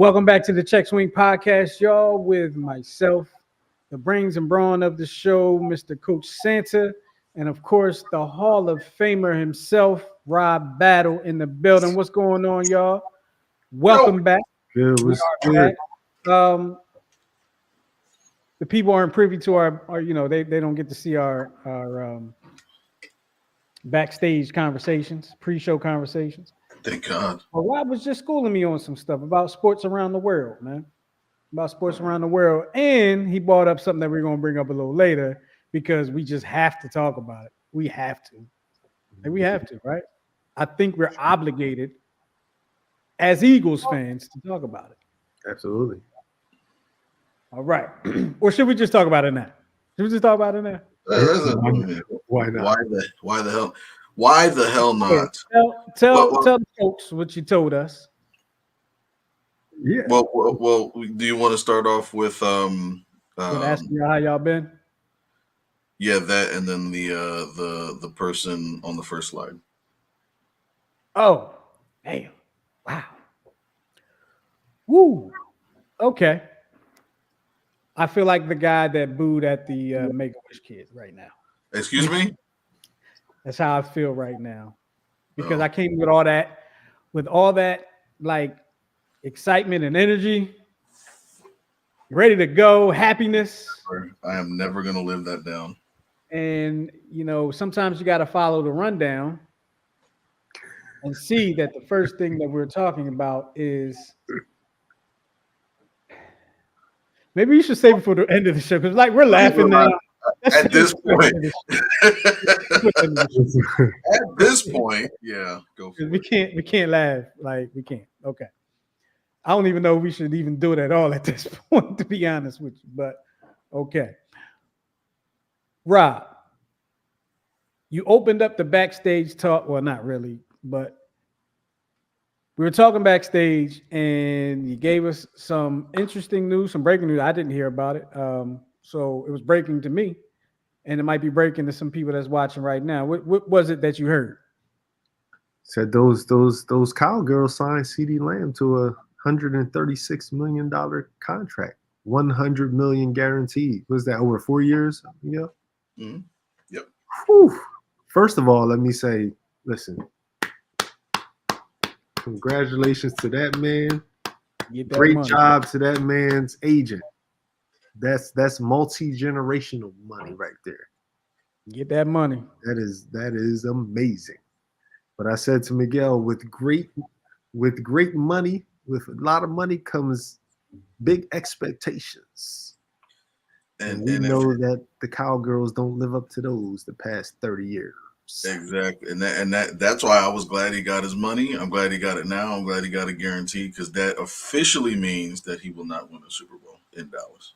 Welcome back to the CheckSwing Podcast, y'all, with myself, the brains and brawn of the show, Mr. Coach Santa, and of course, the Hall of Famer himself, Rob Battle, in the building. What's going on, y'all? Welcome back. Good. We are back. The people aren't privy to our they don't get to see our backstage conversations, pre-show conversations. Thank God. Well, Rob was just schooling me on some stuff about sports around the world, man. About sports around the world. And he brought up something that we're going to bring up a little later because we just have to talk about it. We have to. Like, we have to, right? I think we're obligated as Eagles fans to talk about it. Absolutely. All right. Or should we just talk about it now? Should we just talk about it now? Why not? Why the hell not? Tell the folks what you told us. Yeah. Well, do you want to start off with asking y'all how y'all been? Yeah, that, and then the person on the first slide. Oh, damn. Wow. Woo. Okay. I feel like the guy that booed at the Make-A-Wish kid right now. Excuse me? That's how I feel right now. Because I came with all that like excitement and energy, ready to go, happiness. I am never going to live that down. And, sometimes you got to follow the rundown and see that the first thing that we're talking about is maybe you should save it for the end of the show because, like, we're laughing now. At this point, yeah, go for it. We can't laugh. Like, we can't. Okay. I don't even know if we should even do it at all at this point, to be honest with you. But okay. Rob, you opened up the backstage talk. Well, not really, but we were talking backstage and you gave us some interesting news, some breaking news. I didn't hear about it. So it was breaking to me, and it might be breaking to some people that's watching right now. What was it that you heard? Said those cowgirls signed CD Lamb to a $136 million contract, $100 million guaranteed. Was that over 4 years? Yeah. Mm-hmm. Yep. Whew. First of all, let me say, listen, congratulations to that man. Great job to that man's agent. That's multi-generational money right there. Get that money. That is amazing. But I said to Miguel, with great money, with a lot of money comes big expectations. And we know that the Cowgirls don't live up to those the past 30 years. Exactly. And that's why I was glad he got his money. I'm glad he got it now. I'm glad he got it guaranteed because that officially means that he will not win a Super Bowl in Dallas.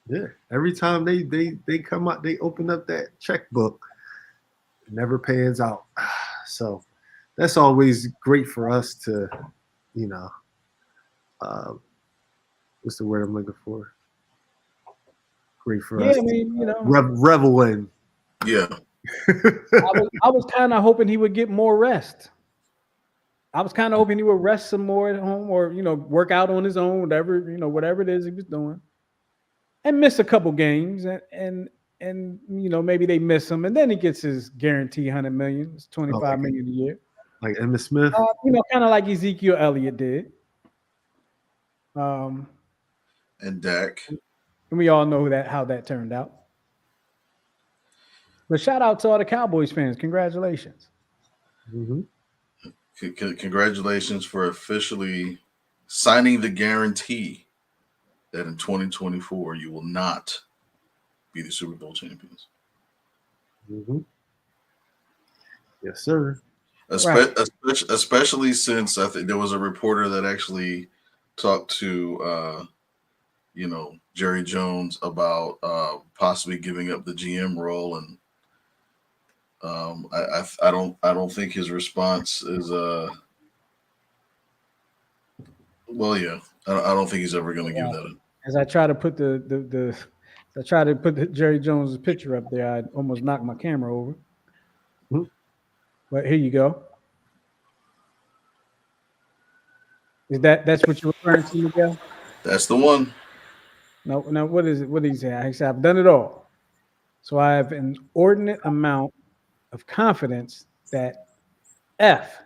Yeah. Every time they come out, they open up that checkbook. It never pans out. So that's always great for us to, what's the word I'm looking for? Great for us. Revel in. Yeah. I was kind of hoping he would get more rest. I was kind of hoping he would rest some more at home or, work out on his own, whatever it is he was doing. And miss a couple games and maybe they miss him and then he gets his guarantee $100 million. It's $25 million a year. Like Emmitt Smith? Kind of like Ezekiel Elliott did. And Dak. And we all know how that turned out. But shout out to all the Cowboys fans. Congratulations. Mm-hmm. Congratulations for officially signing the guarantee that in 2024 you will not be the Super Bowl champions. Mm-hmm. Yes, sir. Especially since I think there was a reporter that actually talked to Jerry Jones about possibly giving up the GM role, and I don't think his response is well, yeah, I don't think he's ever going to give that up. As I try to put the Jerry Jones' picture up there, I almost knocked my camera over. Mm-hmm. But here you go. That's what you're referring to, Miguel? That's the one. No, no. What is it? What did he say? He said, "I've done it all, so I have an inordinate amount of confidence that F,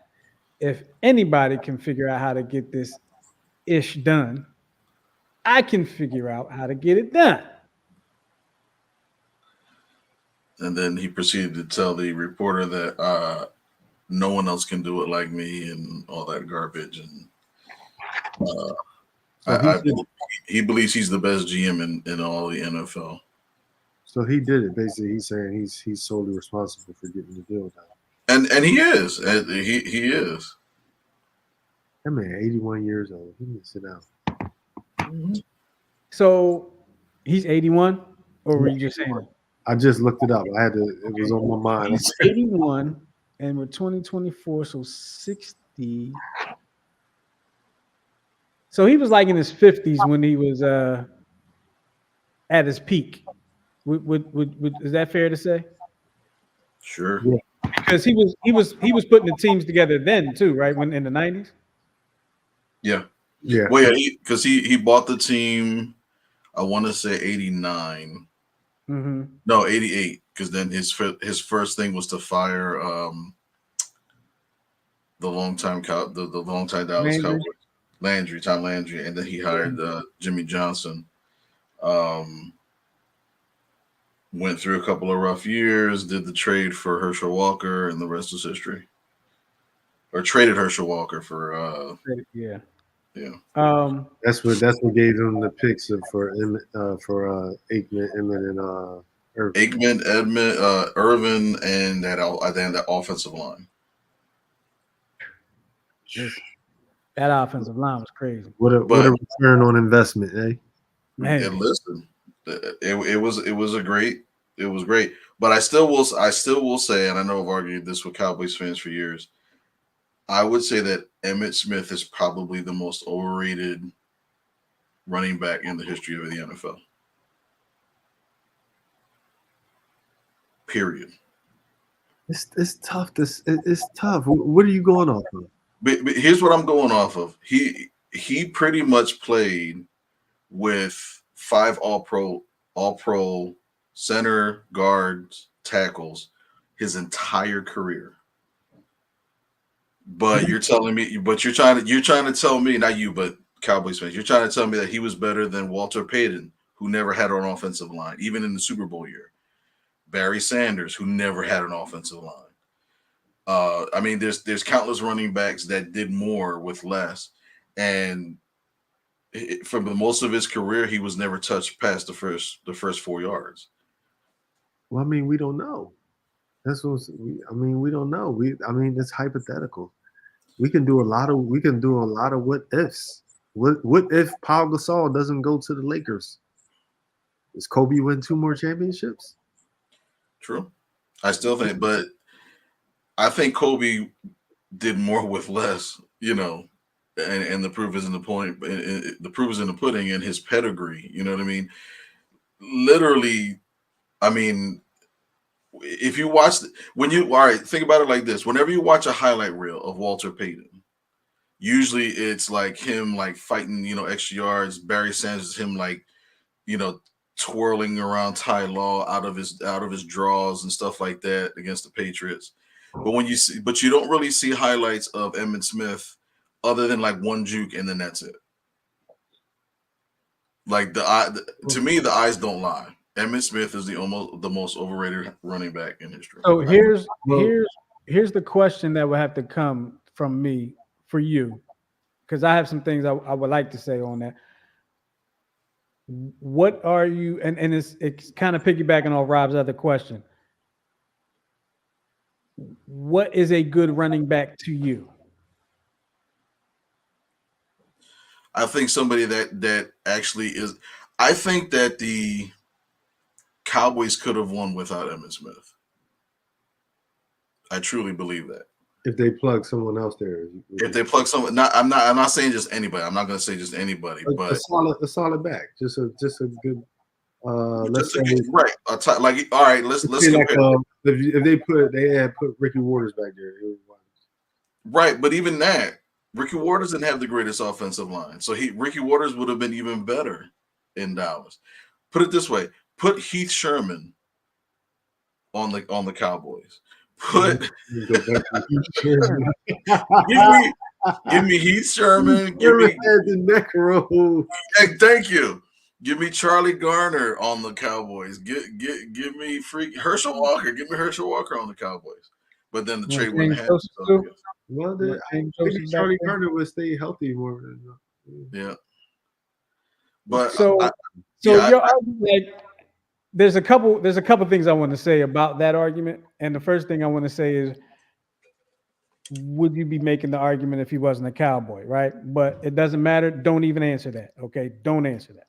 if anybody can figure out how to get this ish done, I can figure out how to get it done." And then he proceeded to tell the reporter that no one else can do it like me and all that garbage. And uh, So he did. he believes he's the best GM in all the NFL. So he did it. Basically, he's saying he's solely responsible for getting the deal done. And he is. He is. That man, 81 years old. He needs to sit down. Mm-hmm. So he's 81, or were you just saying that? I just looked it up. I had to. It was on my mind. He's 81, and we're 2024, so 60. So he was like in his 50s when he was at his peak. Is that fair to say? Sure. Yeah. Because he was putting the teams together then too, right? When in the 90s. Yeah. Yeah. Well, yeah, because he bought the team. I want to say 89. Mm-hmm. No, 88. Because then his first thing was to fire the longtime Dallas Cowboys, Tom Landry, and then he hired Jimmy Johnson. Went through a couple of rough years, did the trade for Herschel Walker, and the rest is history. Or traded Herschel Walker for Yeah. That's what gave him the picks for Aikman, Emmett, and Irvin. Aikman, Edmund, Irvin, and that offensive line. That offensive line was crazy. What a return on investment, eh? Man. And listen, it was great. But I still will say, and I know I've argued this with Cowboys fans for years, I would say that Emmitt Smith is probably the most overrated running back in the history of the NFL. Period. It's tough. It's tough. What are you going off of? But here's what I'm going off of. He pretty much played with 5 all pro center, guards, tackles his entire career. But you're trying to tell me, not you, but Cowboys fans, you're trying to tell me that he was better than Walter Payton, who never had an offensive line, even in the Super Bowl year. Barry Sanders, who never had an offensive line. I mean, there's countless running backs that did more with less, and for most of his career, he was never touched past the first 4 yards. Well, I mean, we don't know. We don't know. It's hypothetical. We can do a lot of what ifs. What if Paul Gasol doesn't go to the Lakers? Does Kobe win 2 more championships? True. I still think, but I think Kobe did more with less, and the proof is in the point. The proof is in the pudding and his pedigree. You know what I mean? Literally, I mean, if you watch, think about it like this. Whenever you watch a highlight reel of Walter Payton, usually it's like him like fighting, extra yards. Barry Sanders, him like, twirling around Ty Law out of his draws and stuff like that against the Patriots. But you don't really see highlights of Emmitt Smith other than like one juke, and then that's it. Like to me, the eyes don't lie. Emmitt Smith is the most overrated running back in history. So here's the question that would have to come from me for you, because I have some things I would like to say on that. What are you? And it's kind of piggybacking off Rob's other question. What is a good running back to you? I think somebody that actually is. I think that the Cowboys could have won without Emmitt Smith. I truly believe that. If they plug someone else there. If they plug someone, I'm not saying just anybody. I'm not going to say just anybody, but a solid back, just a good. Let's say right. Like, all right, let's compare. If they had put Ricky Waters back there, right? But even that, Ricky Waters didn't have the greatest offensive line, so Ricky Waters would have been even better in Dallas. Put it this way: put Heath Sherman on the Cowboys. Put Go back to Heath Sherman. give me Heath Sherman. Give Sherman me had the neck roll. hey, thank you. Give me Charlie Garner on the Cowboys. Give me Herschel Walker. Give me Herschel Walker on the Cowboys. But then the You want trade wouldn't James happen. Joseph So too? Well, You want James maybe Joseph back Charlie there? Garner would stay healthy more. yeah. But So your argument, like, there's a couple things I want to say about that argument, and the first thing I want to say is, would you be making the argument if he wasn't a Cowboy, right? But it doesn't matter. Don't even answer that. Okay, don't answer that.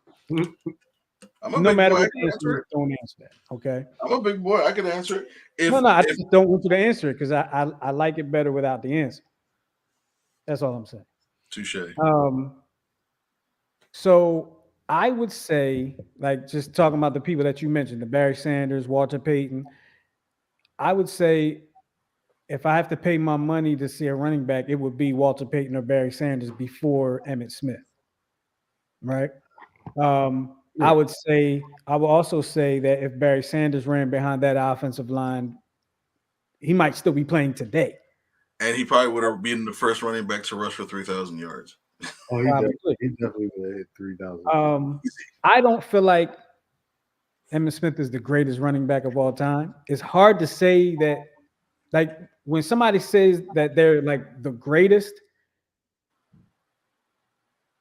I'm a No big matter boy. I what can the answer answer is, it. don't answer that. Okay. I'm a big boy. I can answer it. No, I If just don't want you to answer it because I like it better without the answer. That's all I'm saying. touche. So I would say, like, just talking about the people that you mentioned, the Barry Sanders, Walter Payton, I would say if I have to pay my money to see a running back, it would be Walter Payton or Barry Sanders before Emmitt Smith, right? I will also say that if Barry Sanders ran behind that offensive line, he might still be playing today. And he probably would have been the first running back to rush for 3,000 yards. Oh, he definitely would have hit 3,000. I don't feel like Emmitt Smith is the greatest running back of all time. It's hard to say that, like, when somebody says that they're like the greatest,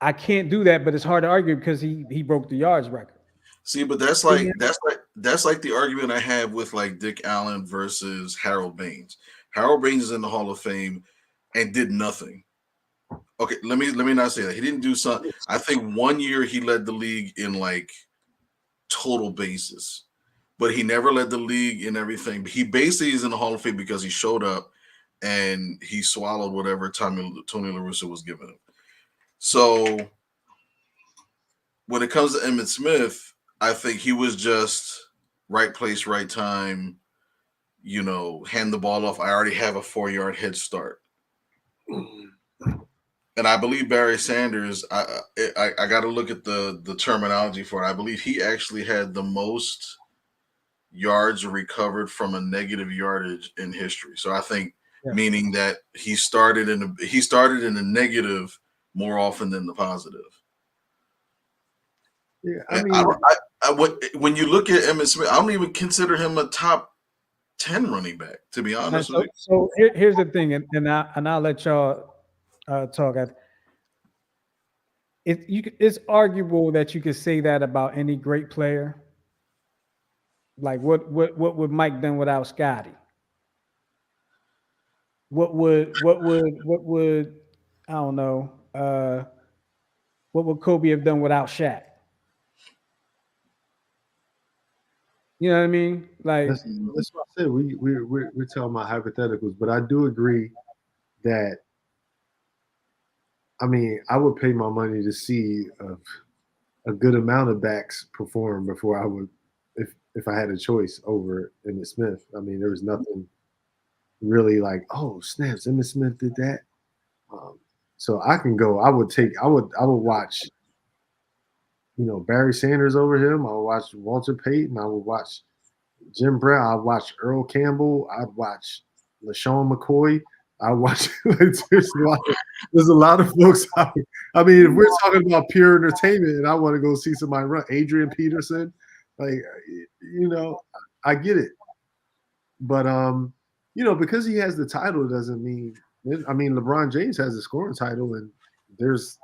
I can't do that, but it's hard to argue because he broke the yards record. See, but that's like the argument I have with like Dick Allen versus Harold Baines. Harold Baines is in the Hall of Fame and did nothing. Okay, let me not say that. He didn't do something. I think 1 year he led the league in like total bases, but he never led the league in everything. He basically is in the Hall of Fame because he showed up and he swallowed whatever Tony La Russa was giving him. So when it comes to Emmitt Smith, I think he was just right place, right time. You know, hand the ball off. I already have a 4-yard head start. And I believe Barry Sanders, I got to look at the terminology for it. I believe he actually had the most yards recovered from a negative yardage in history. So I think meaning that he started in the negative more often than the positive. Yeah, I mean, when you look at Emmitt Smith, I don't even consider him a top 10 running back, to be honest with you. So here's the thing, and I'll let y'all talk. It's arguable that you could say that about any great player. Like what would Mike done without Scotty? What would I don't know? What would Kobe have done without Shaq? You know what I mean? Like that's what I said. We're talking about hypotheticals, but I do agree that. I mean, I would pay my money to see a good amount of backs perform before I would, if I had a choice over Emmitt Smith. I mean, there was nothing really like, oh snaps, Emmitt Smith did that. So I can go. I would watch, Barry Sanders over him. I would watch Walter Payton. I would watch Jim Brown. I'd watch Earl Campbell. I'd watch LaShawn McCoy. I watch. There's a lot of folks. I mean, if we're talking about pure entertainment, and I want to go see somebody run, Adrian Peterson, like, I get it, but because he has the title doesn't mean. I mean, LeBron James has the scoring title, and there's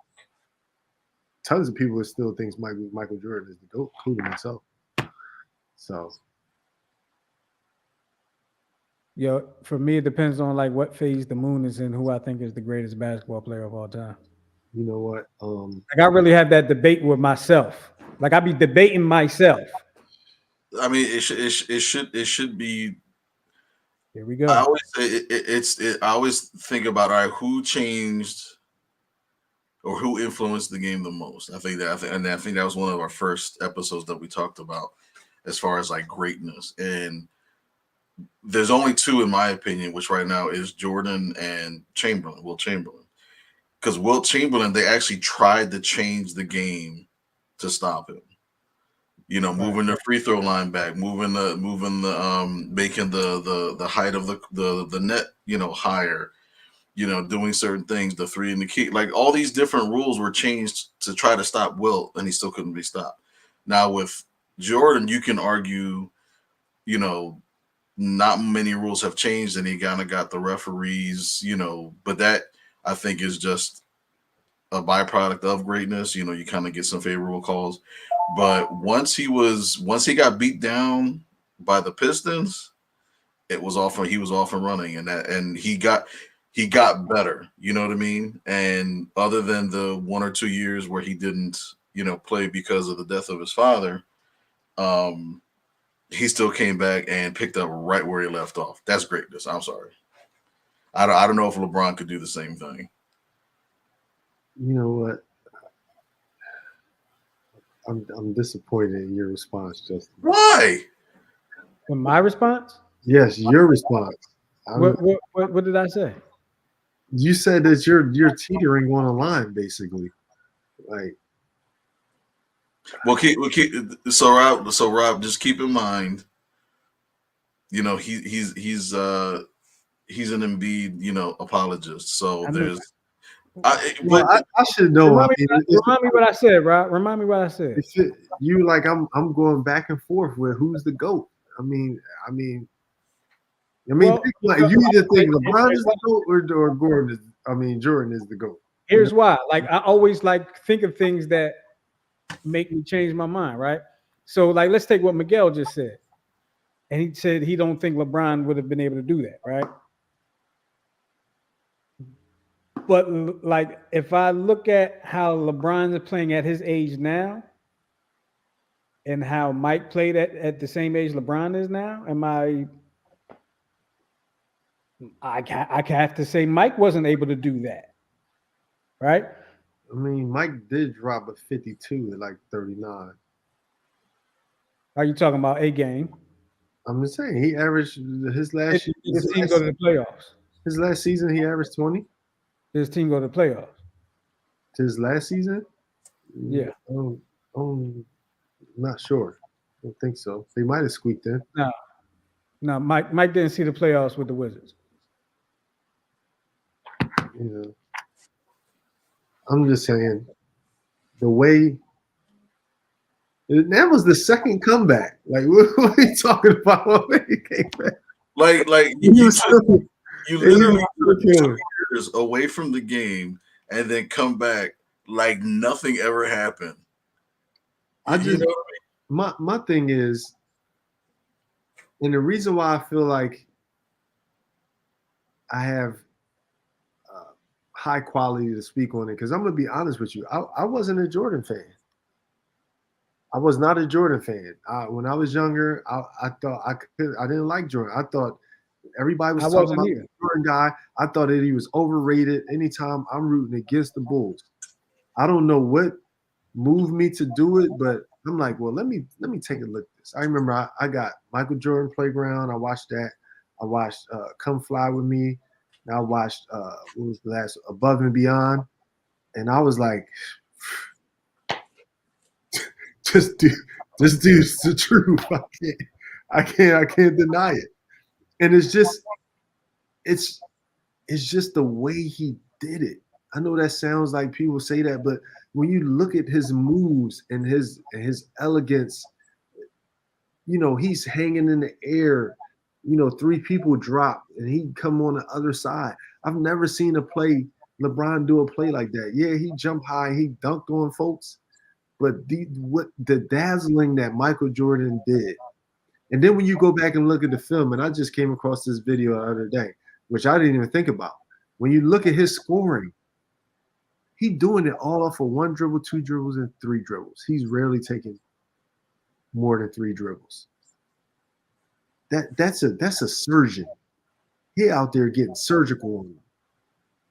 tons of people that still thinks Michael Jordan is the GOAT, including myself. So. For me, it depends on like what phase the moon is in, who I think is the greatest basketball player of all time. You know what? Like I really have that debate with myself. Like I be debating myself. I mean, it should be. Here we go. I always say I always think about, all right, who changed or who influenced the game the most. I think that was one of our first episodes that we talked about as far as like greatness. And there's only two, in my opinion, which right now is Jordan and Chamberlain, Will Chamberlain. because Wilt Chamberlain, they actually tried to change the game to stop him. You know, moving the free throw line back, moving the making the height of the net, you know, higher, you know, doing certain things, the three and the key, like all these different rules were changed to try to stop Wilt, and he still couldn't be stopped. Now with Jordan, you can argue, you know, not many rules have changed, and he kind of got the referees, you know, but that I think is just a byproduct of greatness. You know, you kind of get some favorable calls. But once he got beat down by the Pistons, it was off. He was off and running, and he got better. You know what I mean? And other than the 1 or 2 years where he didn't, you know, play because of the death of his father, he still came back and picked up right where he left off. That's greatness. I'm sorry. I don't know if LeBron could do the same thing. You know what? I'm disappointed in your response, Justin. Why? In my response? Yes, your response. What did I say? You said that you're teetering on a line, basically. Like, Well, so Rob, just keep in mind, you know, he's an Embiid, you know, apologist. So there's. I should know. Remind me what I said, Rob. Remind me what I said. You like I'm going back and forth with who's the GOAT. I mean, Well, you either think LeBron is the GOAT or Gordon is. Jordan is the GOAT. Here's why. Like I always like think of things that make me change my mind, right? So like let's take what Miguel just said. And he said he don't think LeBron would have been able to do that, right? But like if I look at how LeBron is playing at his age now and how Mike played at the same age LeBron is now, I have to say Mike wasn't able to do that. Right? I mean, Mike did drop a 52 at like 39. Are you talking about a game? I'm just saying he averaged his last his team go to the playoffs. His last season he averaged 20. His team go to the playoffs. To his last season? Yeah. I'm not sure. I don't think so. They might have squeaked in. No, Mike didn't see the playoffs with the Wizards. You know, I'm just saying the way that was the second comeback. Like, what are you talking about? When he came back? Like you literally took 2 years away from the game and then come back like nothing ever happened. I just my thing is, and the reason why I feel like I have high quality to speak on it, because I'm gonna be honest with you, I wasn't a Jordan fan. I was not a Jordan fan. When I was younger, I thought I didn't like Jordan. I thought everybody was talking about the Jordan guy. I thought that he was overrated. Anytime I'm rooting against the Bulls, I don't know what moved me to do it, but I'm like, well, let me take a look at this. I remember I got Michael Jordan Playground. I watched that. I watched Come Fly With Me. And I watched what was the last Above and Beyond, and I was like, this dude's the truth. I can't deny it. And it's just the way he did it. I know that sounds like people say that, but when you look at his moves and his elegance, you know, he's hanging in the air. You know, 3 people drop and he come on the other side. I've never seen LeBron do a play like that. Yeah, he jumped high, he dunked on folks, but the dazzling that Michael Jordan did. And then when you go back and look at the film, and I just came across this video the other day, which I didn't even think about. When you look at his scoring, he doing it all off of 1 dribble, 2 dribbles, and 3 dribbles. He's rarely taking more than 3 dribbles. That's a surgeon. He out there getting surgical on them.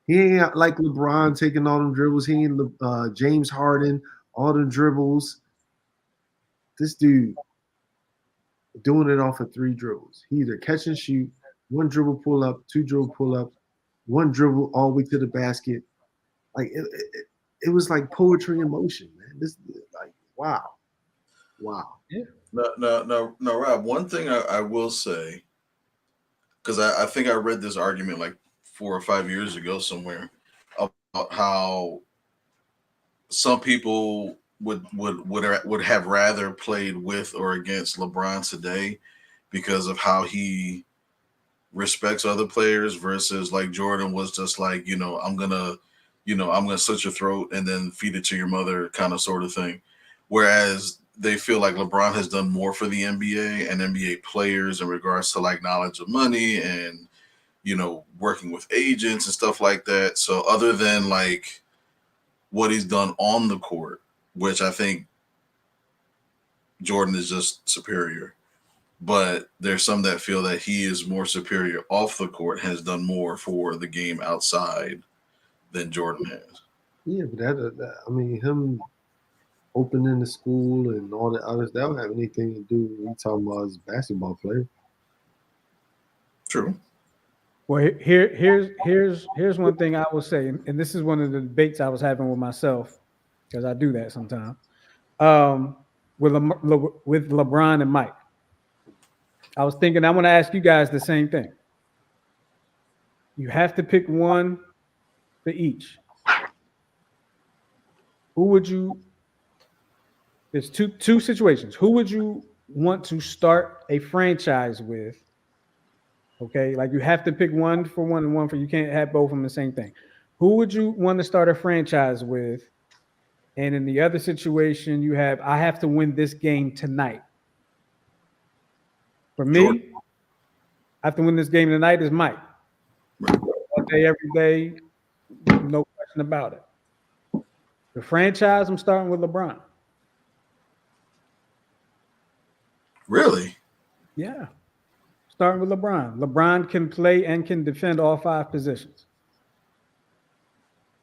He ain't like LeBron taking all them dribbles. He ain't James Harden, all them dribbles. This dude doing it off of 3 dribbles. He either catch and shoot, 1 dribble pull up, 2 dribble pull up, 1 dribble all the way to the basket. Like it was like poetry in motion, man. This like wow. Yeah. No, Rob. One thing I will say, because I think I read this argument like 4 or 5 years ago somewhere about how some people would have rather played with or against LeBron today because of how he respects other players versus like Jordan was just like, I'm gonna slit your throat and then feed it to your mother kind of sort of thing. Whereas they feel like LeBron has done more for the NBA and NBA players in regards to like knowledge of money and working with agents and stuff like that. So other than like what he's done on the court, which I think Jordan is just superior. But there's some that feel that he is more superior off the court, has done more for the game outside than Jordan has. Yeah, but I mean, him opening the school and all the others, that don't have anything to do with we talking about as a basketball player. True. Well, here's one thing I will say, and this is one of the debates I was having with myself because I do that sometimes. With LeBron and Mike, I was thinking I'm going to ask you guys the same thing. You have to pick one for each. Who would you? There's two situations. Who would you want to start a franchise with? Okay, like you have to pick one for one and one for you can't have both of them the same thing. Who would you want to start a franchise with? And in the other situation, you have I have to win this game tonight. For me, Jordan. I have to win this game tonight is Mike. All day, every day, no question about it. The franchise, I'm starting with LeBron. Really? Yeah. Starting with LeBron. LeBron can play and can defend all 5 positions.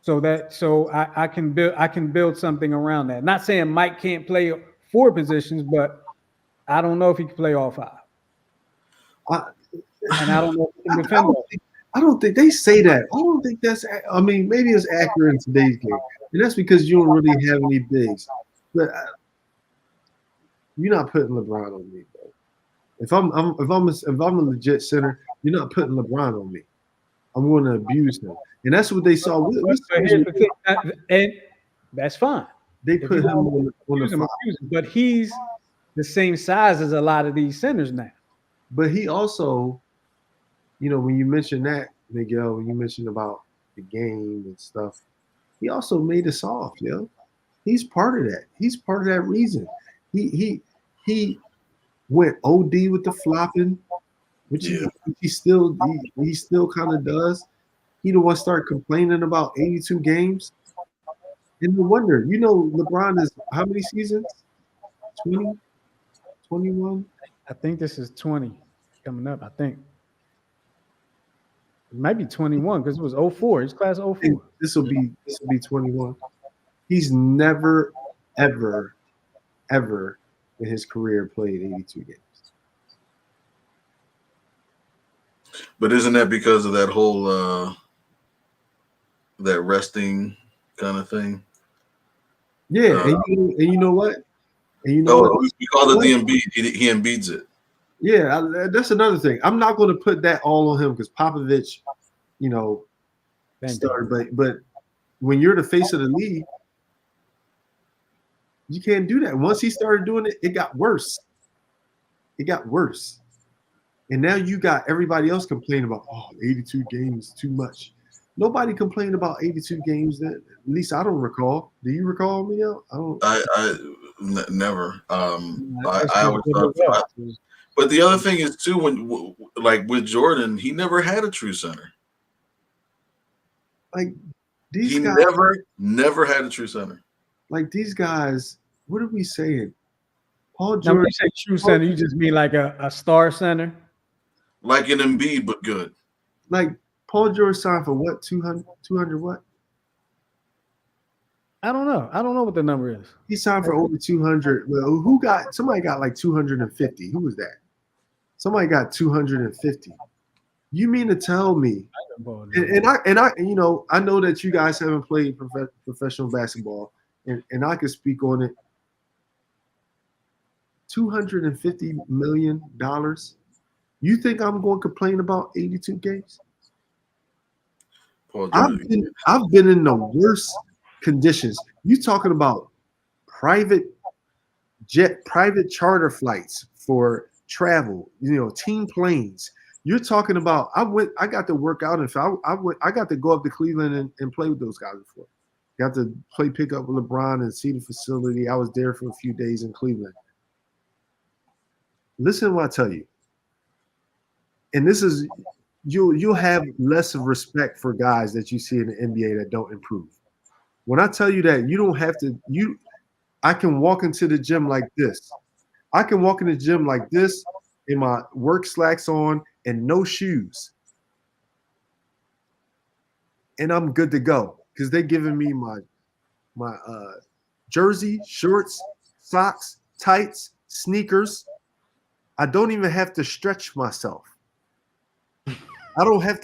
So I can build something around that. Not saying Mike can't play 4 positions, but I don't know if he can play all 5. And I don't know if he can defend all. I don't think they say that. I don't think that's. I mean, maybe it's accurate in today's game, and that's because you don't really have any bigs. But you're not putting LeBron on me, bro. If I'm a legit center, you're not putting LeBron on me. I'm going to abuse him, and that's what they saw. And that's fine. They put him on the 5. But he's the same size as a lot of these centers now. But he also, when you mention that, Miguel, when you mentioned about the game and stuff, he also made us soft, yo. He's part of that. He's part of that reason. He went OD with the flopping, which he still kind of does. He the one start complaining about 82 games. And no wonder, LeBron is how many seasons? 20? 21? I think this is 20 coming up, I think. It might be 21 because it was 04. It's class 04. This will be 21. He's never, ever in his career played 82 games. But isn't that because of that whole that resting kind of thing? Yeah, and you know what? And you know what? We call it the Embiid. He Embiids it. Yeah, that's another thing. I'm not going to put that all on him because Popovich, started. But when you're the face of the league, you can't do that. Once he started doing it, it got worse. And now you got everybody else complaining about, 82 games too much. Nobody complained about 82 games. That at least I don't recall. Do you recall, Miguel? Never. I always thought. But the other thing is too, when like with Jordan, he never had a true center. Like these guys, never had a true center. Like these guys, what are we saying? Paul George. Now, when you say true center, you just mean like a star center, like an Embiid, but good. Like Paul George signed for what? 200 what? I don't know. I don't know what the number is. He signed for over 200. Well, somebody got like 250. Who was that? Somebody got 250. You mean to tell me? And I I know that you guys haven't played professional basketball, and I could speak on it. $250 million. You think I'm going to complain about 82 games? Paul I've George. been in the worst conditions. You talking about private private charter flights for travel, team planes. You're talking about I got to work out, and I got to go up to Cleveland and play with those guys before. Got to play pickup with LeBron and see the facility. I was there for a few days in Cleveland. Listen to what I tell you. And this is you'll have less of respect for guys that you see in the NBA that don't improve. When I tell you that you don't have to, I can walk into the gym like this. I can walk in the gym like this in my work slacks on and no shoes. And I'm good to go because they're giving me my jersey, shorts, socks, tights, sneakers. I don't even have to stretch myself. I don't have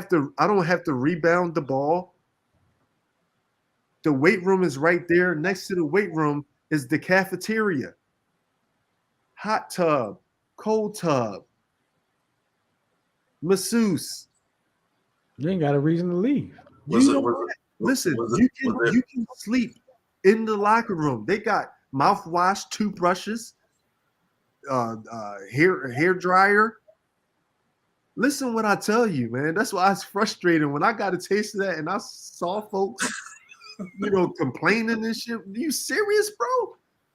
to rebound the ball. The weight room is right there. Next to the weight room is the cafeteria. Hot tub, cold tub, masseuse. You ain't got a reason to leave. Listen, you can sleep in the locker room. They got mouthwash, toothbrushes, hair dryer. Listen what I tell you, man. That's why I was frustrated when I got a taste of that and I saw folks, complaining and shit. Are you serious, bro?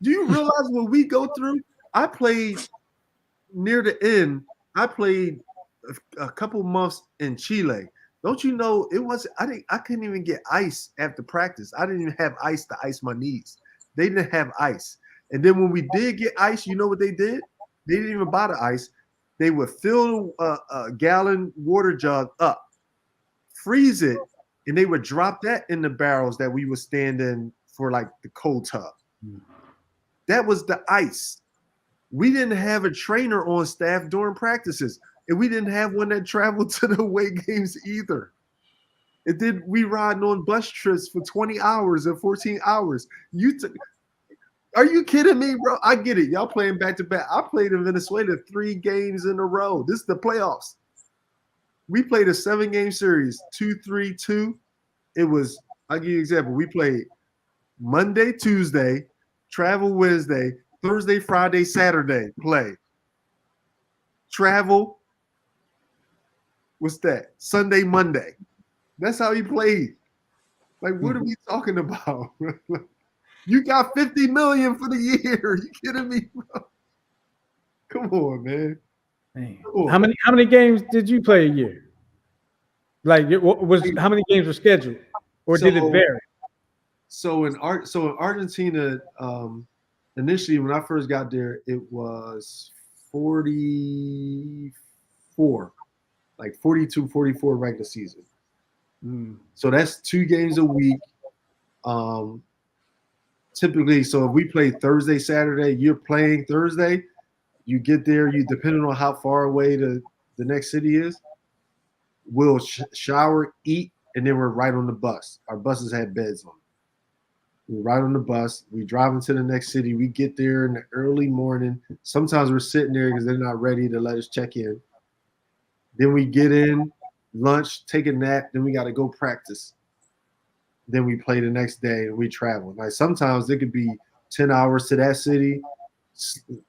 Do you realize what we go through? I played near the end. I played a couple months in Chile. Don't you know it was? I couldn't even get ice after practice. I didn't even have ice to ice my knees. They didn't have ice. And then when we did get ice, you know what they did? They didn't even buy the ice. They would fill a gallon water jug up, freeze it, and they would drop that in the barrels that we would stand in for like the cold tub. That was the ice. We didn't have a trainer on staff during practices, and we didn't have one that traveled to the away games either. It did. We riding on bus trips for 20 hours and 14 hours. Are you kidding me, bro? I get it. Y'all playing back to back. I played in Venezuela 3 games in a row. This is the playoffs. We played a 7-game series, 2-3-2. It was, I'll give you an example. We played Monday, Tuesday, travel Wednesday, Thursday, Friday, Saturday, play. Travel, what's that? Sunday, Monday. That's how he played. Like, what are we talking about? You got $50 million for the year. Are you kidding me, bro? Come on, man. How many games did you play a year? Like, how many games were scheduled, or did it vary? So in Argentina, initially when I first got there, it was 44, like 42, 44 regular season. So that's 2 games a week. Typically, so if we play Thursday, Saturday, you're playing Thursday, you get there, depending on how far away the next city is, we'll shower, eat, and then we're right on the bus. Our buses have beds on them. We're right on the bus. We drive into the next city. We get there in the early morning. Sometimes we're sitting there because they're not ready to let us check in. Then we get in, lunch, take a nap. Then we got to go practice. Then we play the next day and we travel. Like sometimes it could be 10 hours to that city,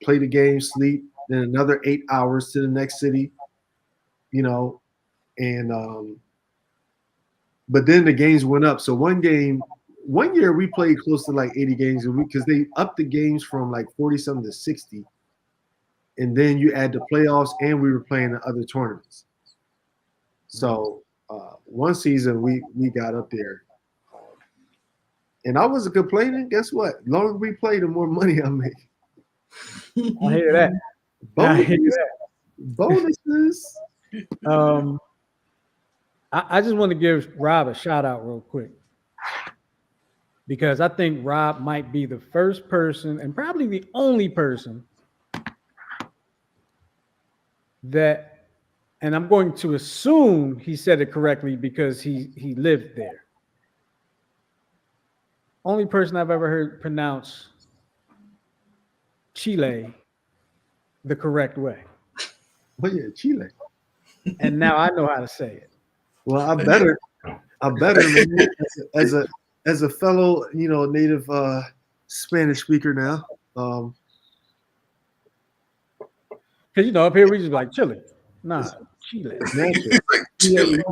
play the game, sleep, then another 8 hours to the next city, and but then the games went up. So one year we played close to like 80 games a week because they upped the games from like 40-something to 60. And then you add the playoffs and we were playing the other tournaments. So one season we got up there. And I wasn't complaining. Guess what? The longer we play, the more money I make. I hear that. Bonuses. I just want to give Rob a shout out real quick because I think Rob might be the first person and probably the only person that and I'm going to assume he said it correctly because he lived there. Only person I've ever heard pronounce Chile the correct way. Oh yeah, Chile. And now I know how to say it. Well, I better, man, as a fellow, native Spanish speaker now. Because up here we just like Chile. Nah, Chile. Natural. Like Chile.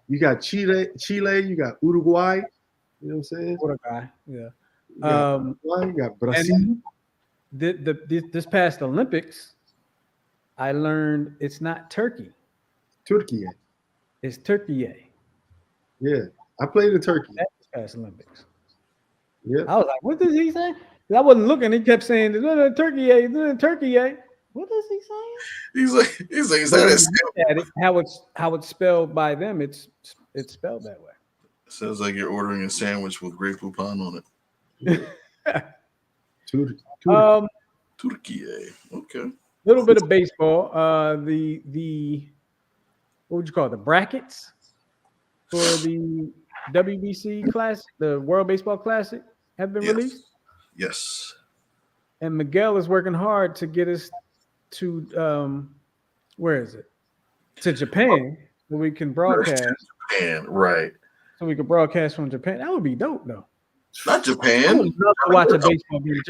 You got Chile, you got Uruguay. You know what I'm saying? What a guy. Yeah. You got Uruguay, you got Brazil. This past Olympics, I learned it's not Turkey. Turkey. It's Turkey. Yeah. I played in Turkey. That's this past Olympics. Yeah. I was like, what does he say? I wasn't looking. He kept saying, Turkey. What is he saying? He's like, is that it? How it's spelled by them, it's spelled that way. Sounds like you're ordering a sandwich with Grey Poupon on it. Turkey. Okay. Little bit of baseball. The what would you call it? The brackets for the WBC Classic, the World Baseball Classic, have been released. Yes. And Miguel is working hard to get us to where is it? To Japan, so we can broadcast. Japan, right? So we can broadcast from Japan. That would be dope, though. Not Japan. I would love to watch a baseball game.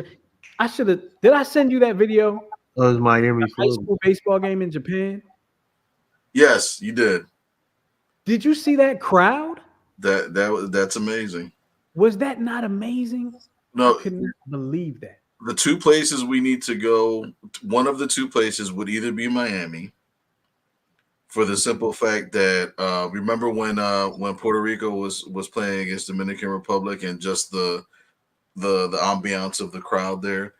I should have. Did I send you that video? It was Miami, High school baseball game in Japan. Yes, you did. Did you see that crowd? That's amazing. Was that not amazing? No, I couldn't believe that. The two places we need to go, one of the two places would either be Miami, for the simple fact that remember when Puerto Rico was playing against Dominican Republic and just the ambiance of the crowd there,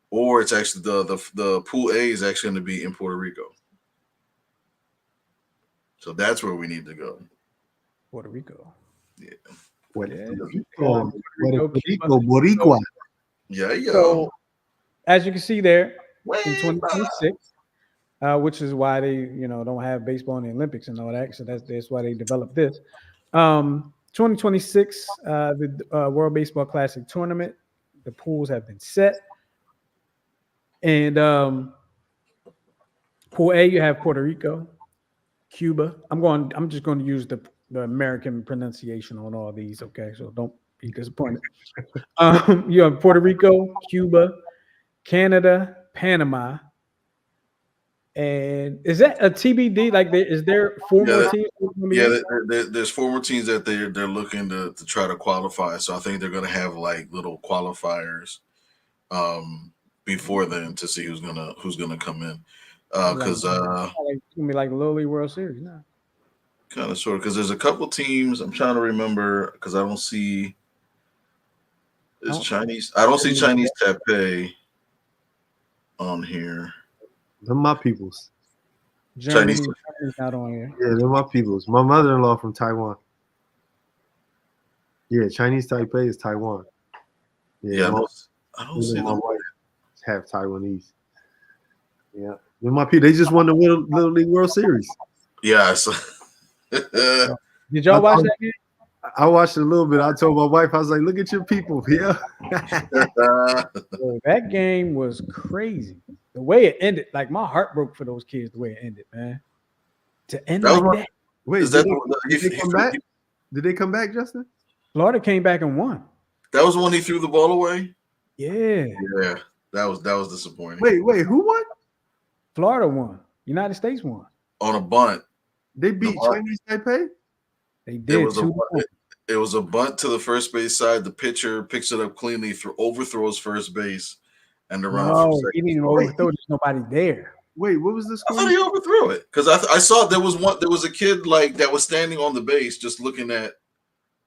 or it's actually the Pool A is actually going to be in Puerto Rico. So that's where we need to go. Puerto Rico. Yeah. Puerto Rico, Boricua. Yeah. So, as you can see there, in 2026, which is why they, don't have baseball in the Olympics and all that. So that's why they developed this. 2026, the World Baseball Classic tournament, the pools have been set, and Pool A, you have Puerto Rico, Cuba. I'm just going to use the American pronunciation on all these. Okay, so don't be disappointed. You have Puerto Rico, Cuba, Canada, Panama, and is that a TBD? Like, is there four more teams? Yeah, there's four more teams that they're looking to try to qualify. So I think they're going to have like little qualifiers before then to see who's gonna come in. Because it's gonna be like the Little League World Series now. Kind of sort of, because there's a couple teams I'm trying to remember because I don't see. Is Chinese? I don't see Chinese Taipei on here. They're my peoples. Chinese not on here. Yeah, they're my peoples. My mother-in-law from Taiwan. Yeah, Chinese Taipei is Taiwan. Yeah, I don't see my them. wife half Taiwanese. Yeah, they're my people. They just won the Little League World Series. Yeah. So Did y'all watch that game? I watched it a little bit. I told my wife, I was like, "Look at your people." Yeah. That game was crazy. The way it ended, like my heart broke for those kids. The way it ended, man. To end like that. Wait, did they come back? Did they come back, Justin? Florida came back and won. That was when he threw the ball away. Yeah. Yeah, that was disappointing. Wait, who won? Florida won. United States won on a bunt. They beat Chinese Taipei. They did. It was a bunt to the first base side. The pitcher picks it up cleanly, overthrows first base, and the runner. No, he didn't even overthrow. There's nobody there. Wait, what was the score? I thought he overthrew it because I saw there was a kid like that was standing on the base just looking at.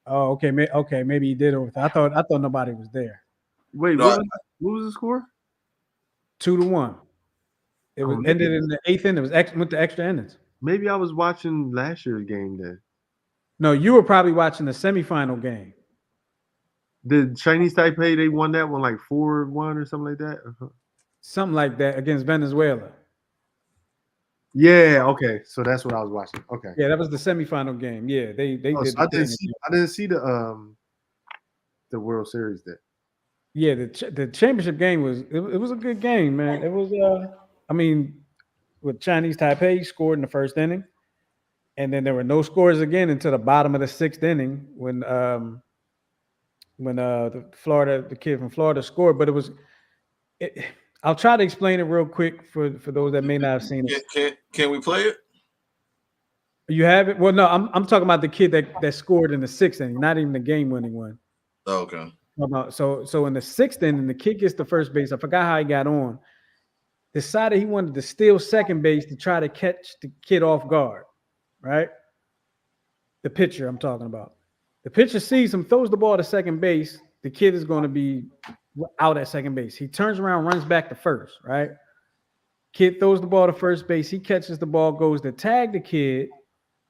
Oh, okay, maybe he did overthrow. I thought nobody was there. Wait, what was the score? 2-1. It was ended in the 8th inning. It was went to extra innings. Maybe I was watching last year's game then. No, you were probably watching the semifinal game. The Chinese Taipei, they won that one like 4-1 or something like that. Something like that against Venezuela. Yeah, okay. So that's what I was watching. Okay. Yeah, that was the semifinal game. Yeah, they Oh, did so the thing. I didn't see the World Series there. Yeah, the championship game it was a good game, man. It was I mean, with Chinese Taipei scored in the first inning, and then there were no scores again until the bottom of the sixth inning when the kid from Florida scored. But it, I'll try to explain it real quick for those that may not have seen it. Can we play it? You have it? Well, no, I'm talking about the kid that scored in the sixth inning, not even the game winning one. Oh, okay. So in the sixth inning, the kid gets to first base. I forgot how he got on. Decided he wanted to steal second base to try to catch the kid off guard, right? The pitcher I'm talking about. The pitcher sees him, throws the ball to second base. The kid is going to be out at second base. He turns around, runs back to first, right? Kid throws the ball to first base. He catches the ball, goes to tag the kid.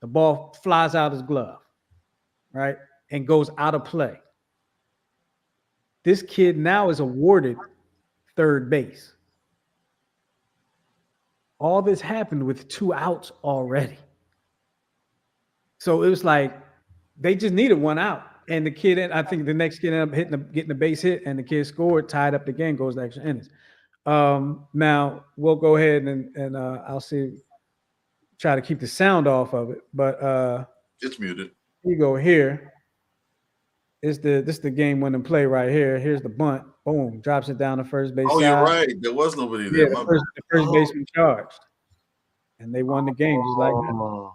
The ball flies out his glove, right? And goes out of play. This kid now is awarded third base. All this happened with 2 outs already. So it was like they just needed 1 out. And the kid, I think the next kid ended up getting the base hit, and the kid scored, tied up the game, goes to extra innings. Now we'll go ahead and I'll try to keep the sound off of it. But it's muted. You go here. This is the game winning play right here. Here's the bunt. Boom, drops it down to first base. Oh, side. You're right. There was nobody there. Yeah, the first baseman charged, and they won the game just like that.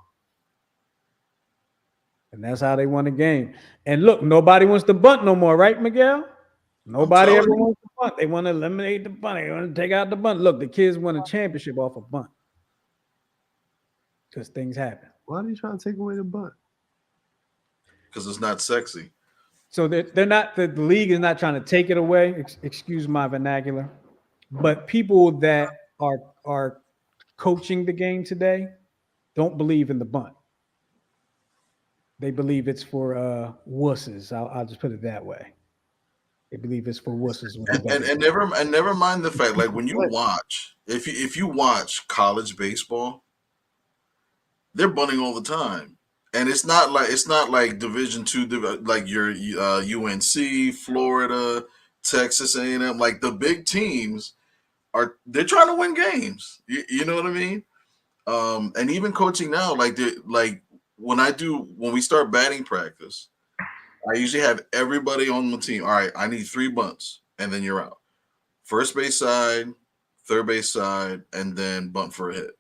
And that's how they won the game. And look, nobody wants to bunt no more, right, Miguel? Nobody ever wants to bunt. They want to eliminate the bunt. They want to take out the bunt. Look, the kids won a championship off a bunt because things happen. Why are you trying to take away the bunt? Because it's not sexy. So they're not. The league is not trying to take it away. Excuse my vernacular, but people that are coaching the game today don't believe in the bunt. They believe it's for wusses. I'll just put it that way. They believe it's for wusses. And never mind the fact, like when you watch, if you watch college baseball, they're bunting all the time, and it's not like Division II, like your UNC, Florida, Texas A&M, like the big teams they're trying to win games. You know what I mean? And even coaching now, like when we start batting practice, I usually have everybody on the team. All right, I need 3 bunts, and then you're out. First base side, third base side, and then bunt for a hit.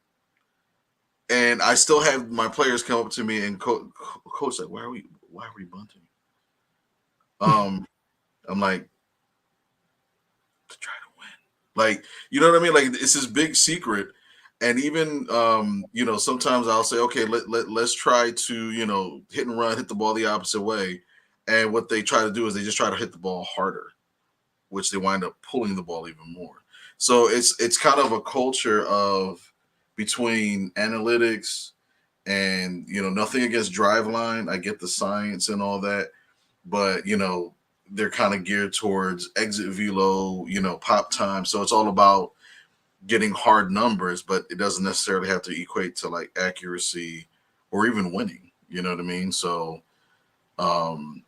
And I still have my players come up to me and coach like, why are we bunting? I'm like, to try to win. Like, you know what I mean? Like, it's this big secret. And even sometimes I'll say, okay, let's try to hit and run, hit the ball the opposite way. And what they try to do is they just try to hit the ball harder, which they wind up pulling the ball even more. So it's kind of a culture of between analytics and nothing against Driveline. I get the science and all that, but they're kind of geared towards exit velo, pop time. So it's all about getting hard numbers, but it doesn't necessarily have to equate to like accuracy or even winning. You know what I mean? So, I'm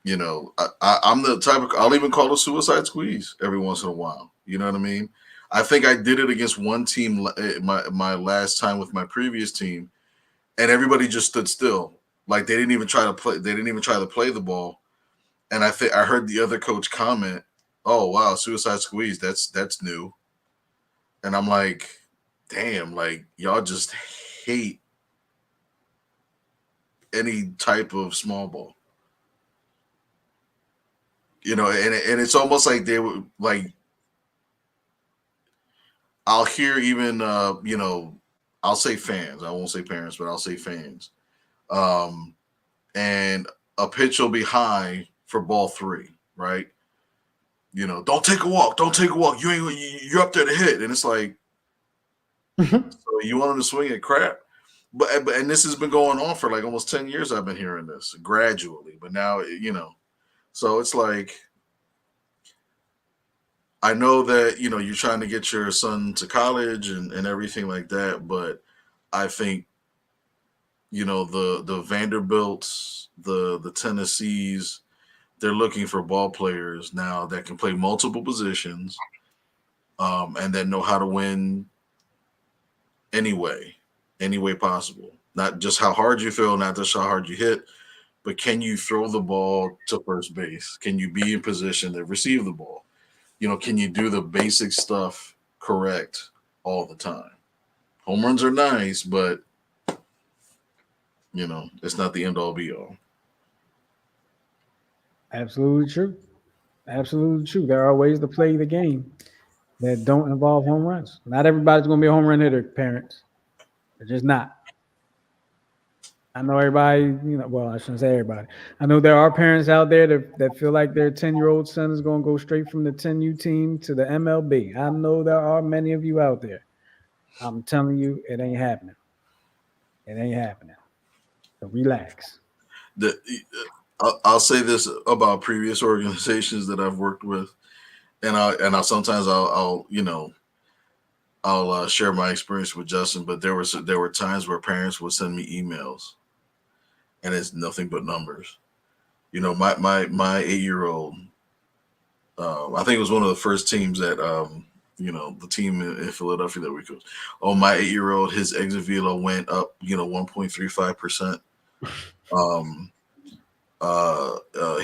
the type of, I'll even call a suicide squeeze every once in a while. You know what I mean? I think I did it against one team, my last time with my previous team, and everybody just stood still. Like they didn't even try to play. They didn't even try to play the ball. And I heard the other coach comment, "Oh wow, suicide squeeze. That's new." And I'm like, "Damn! Like y'all just hate any type of small ball." And it's almost like they were like, I'll hear even I'll say fans. I won't say parents, but I'll say fans. And a pitch will be high for ball 3, right? Don't take a walk. Don't take a walk. You're up there to hit, and it's like, so you want them to swing at crap? But and this has been going on for like almost 10 years. I've been hearing this gradually, but now so it's like I know that you're trying to get your son to college and everything like that, but I think the Vanderbilts, the Tennessees, they're looking for ball players now that can play multiple positions, and that know how to win any way possible. Not just how hard you throw, not just how hard you hit, but can you throw the ball to first base? Can you be in position to receive the ball? Can you do the basic stuff correct all the time? Home runs are nice, but it's not the end all be all. Absolutely true. Absolutely true. There are ways to play the game that don't involve home runs. Not everybody's going to be a home run hitter, parents. They're just not. I know everybody, well, I shouldn't say everybody. I know there are parents out there that feel like their 10-year-old son is going to go straight from the 10U team to the MLB. I know there are many of you out there. I'm telling you, it ain't happening. It ain't happening. So relax. I'll say this about previous organizations that I've worked with, and I'll sometimes I'll share my experience with Justin. But there were times where parents would send me emails, and it's nothing but numbers. My 8-year-old, I think it was one of the first teams that the team in Philadelphia that we coached. Oh, my 8-year-old, his exit velo went up 1.35%.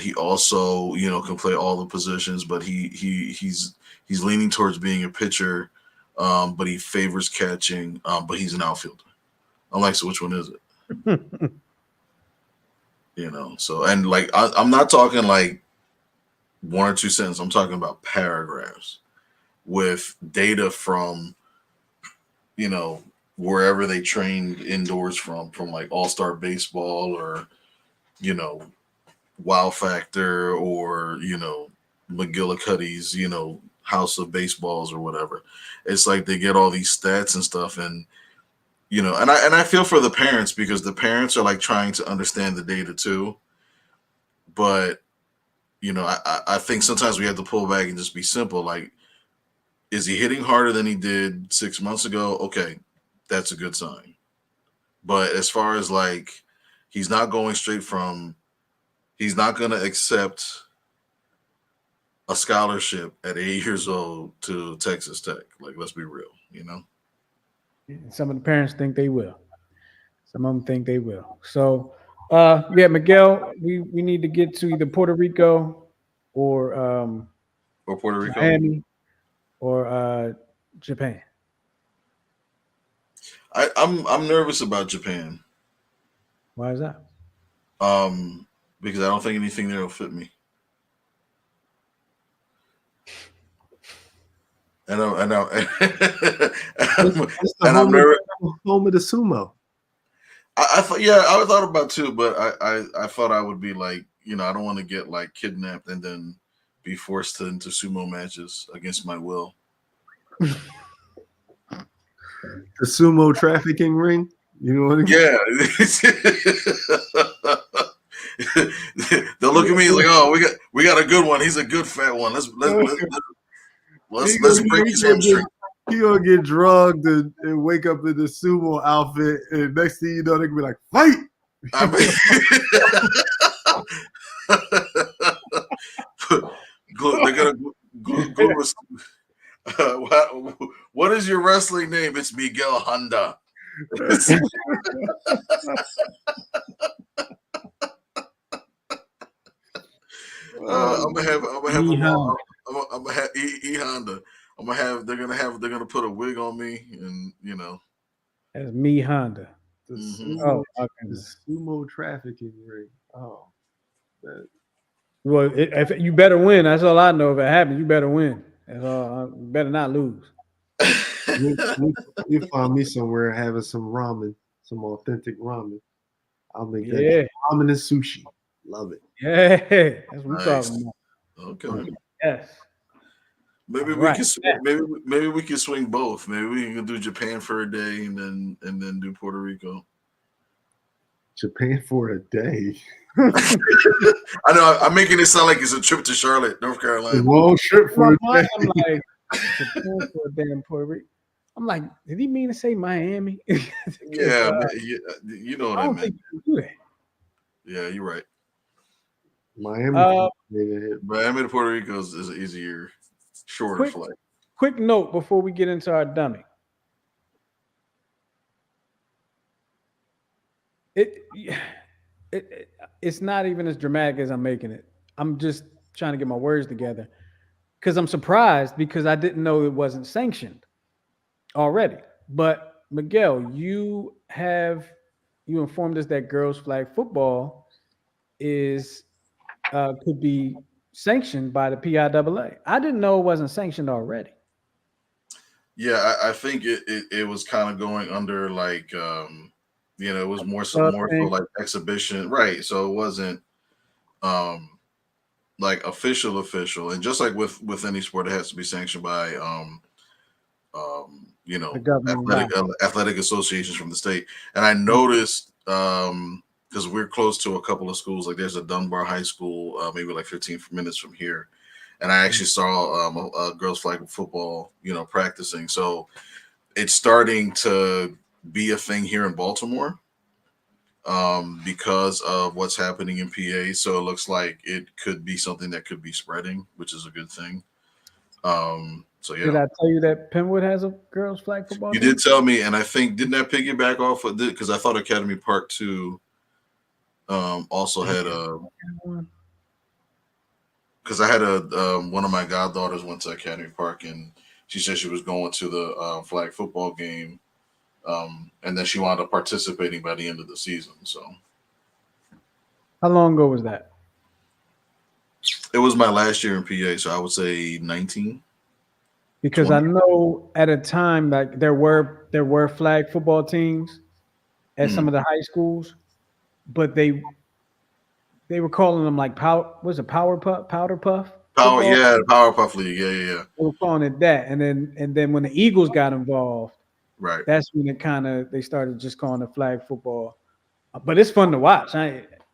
He also can play all the positions, but he's leaning towards being a pitcher, but he favors catching, but he's an outfielder. I'm like, so which one is it? So, and like I'm not talking like one or two sentences. I'm talking about paragraphs with data from wherever they trained indoors from like All-Star Baseball or Wow Factor or McGillicuddy's House of Baseballs or whatever. It's like they get all these stats and stuff, and I feel for the parents because the parents are like trying to understand the data too. But I think sometimes we have to pull back and just be simple. Like, is he hitting harder than he did 6 months ago? Okay, that's a good sign. But as far as like, he's not going straight from. He's not going to accept a scholarship at 8 years old to Texas Tech. Like, let's be real, Some of the parents think they will. Some of them think they will. So, Miguel, we need to get to either Puerto Rico or Puerto Rico, Miami or Japan. I'm nervous about Japan. Why is that? Because I don't think anything there will fit me. And I'm nervous. Home of the sumo. I thought, yeah, I thought about too, but I thought I would be like, I don't want to get like kidnapped and then be forced into sumo matches against my will. The sumo trafficking ring. You know what I mean? Yeah. They'll look at me like, oh, we got a good one. He's a good fat one. Let's break his hamstring. He gonna get drugged and wake up in the sumo outfit, and next thing you know, they can be like, fight. I mean, they're gonna go. What is your wrestling name? It's Miguel Honda. I'm gonna have E Honda. They're gonna put a wig on me, and That's me Honda. The sumo, the sumo trafficking ring. Oh, man. Well, if you better win. That's all I know. If it happens, you better win. That's all. You better not lose. You find me somewhere having some ramen, some authentic ramen. I'll make that ramen and sushi. Love it. Yeah, that's what we're talking about. Okay. Yes. Maybe we can maybe we can swing both. Maybe we can do Japan for a day and then do Puerto Rico. Japan for a day. I know I'm making it sound like it's a trip to Charlotte, North Carolina. Long trip In for my a mind, day. I'm like, Japan for a damn Puerto Rico. I'm like, did he mean to say Miami? Yeah, man, you know what I I don't meant. think you can do that. Yeah, you're right. Miami. Uh, Miami to Puerto Rico is an easier, shorter quick, flight. quick note before we get into our dummy. It, it's not even as dramatic as I'm making it. I'm just trying to get my words together because I'm surprised because I didn't know it wasn't sanctioned already. But Miguel, you informed us that girls flag football is could be sanctioned by the PIAA. I didn't know it wasn't sanctioned already. Yeah, I think it was kind of going under like it was Club more so thing. like exhibition, right? So it wasn't um like official, and just like with any sport, it has to be sanctioned by The governing body. athletic associations from the state. And I noticed because we're close to a couple of schools, like there's a Dunbar High School, maybe like 15 minutes from here, and I actually saw a girls flag football, practicing. So it's starting to be a thing here in Baltimore because of what's happening in PA. So it looks like it could be something that could be spreading, which is a good thing. So Did yeah, I tell you that Penwood has a girls flag football you team? did tell me, and I think didn't that piggyback off of it? Because I thought Academy Park 2 also had a because I had a one of my goddaughters went to Academy Park and she said she was going to the flag football game, and then she wound up participating by the end of the season. So How long ago was that? it was my last year in PA, so I would say 19. Because 20. I know at a time like there were flag football teams at some of the high schools, but they were calling them like powder puff Power, football. yeah, the Powerpuff League, yeah. They were calling it that, and then when the Eagles got involved, Right. that's when they started just calling it flag football. But it's fun to watch.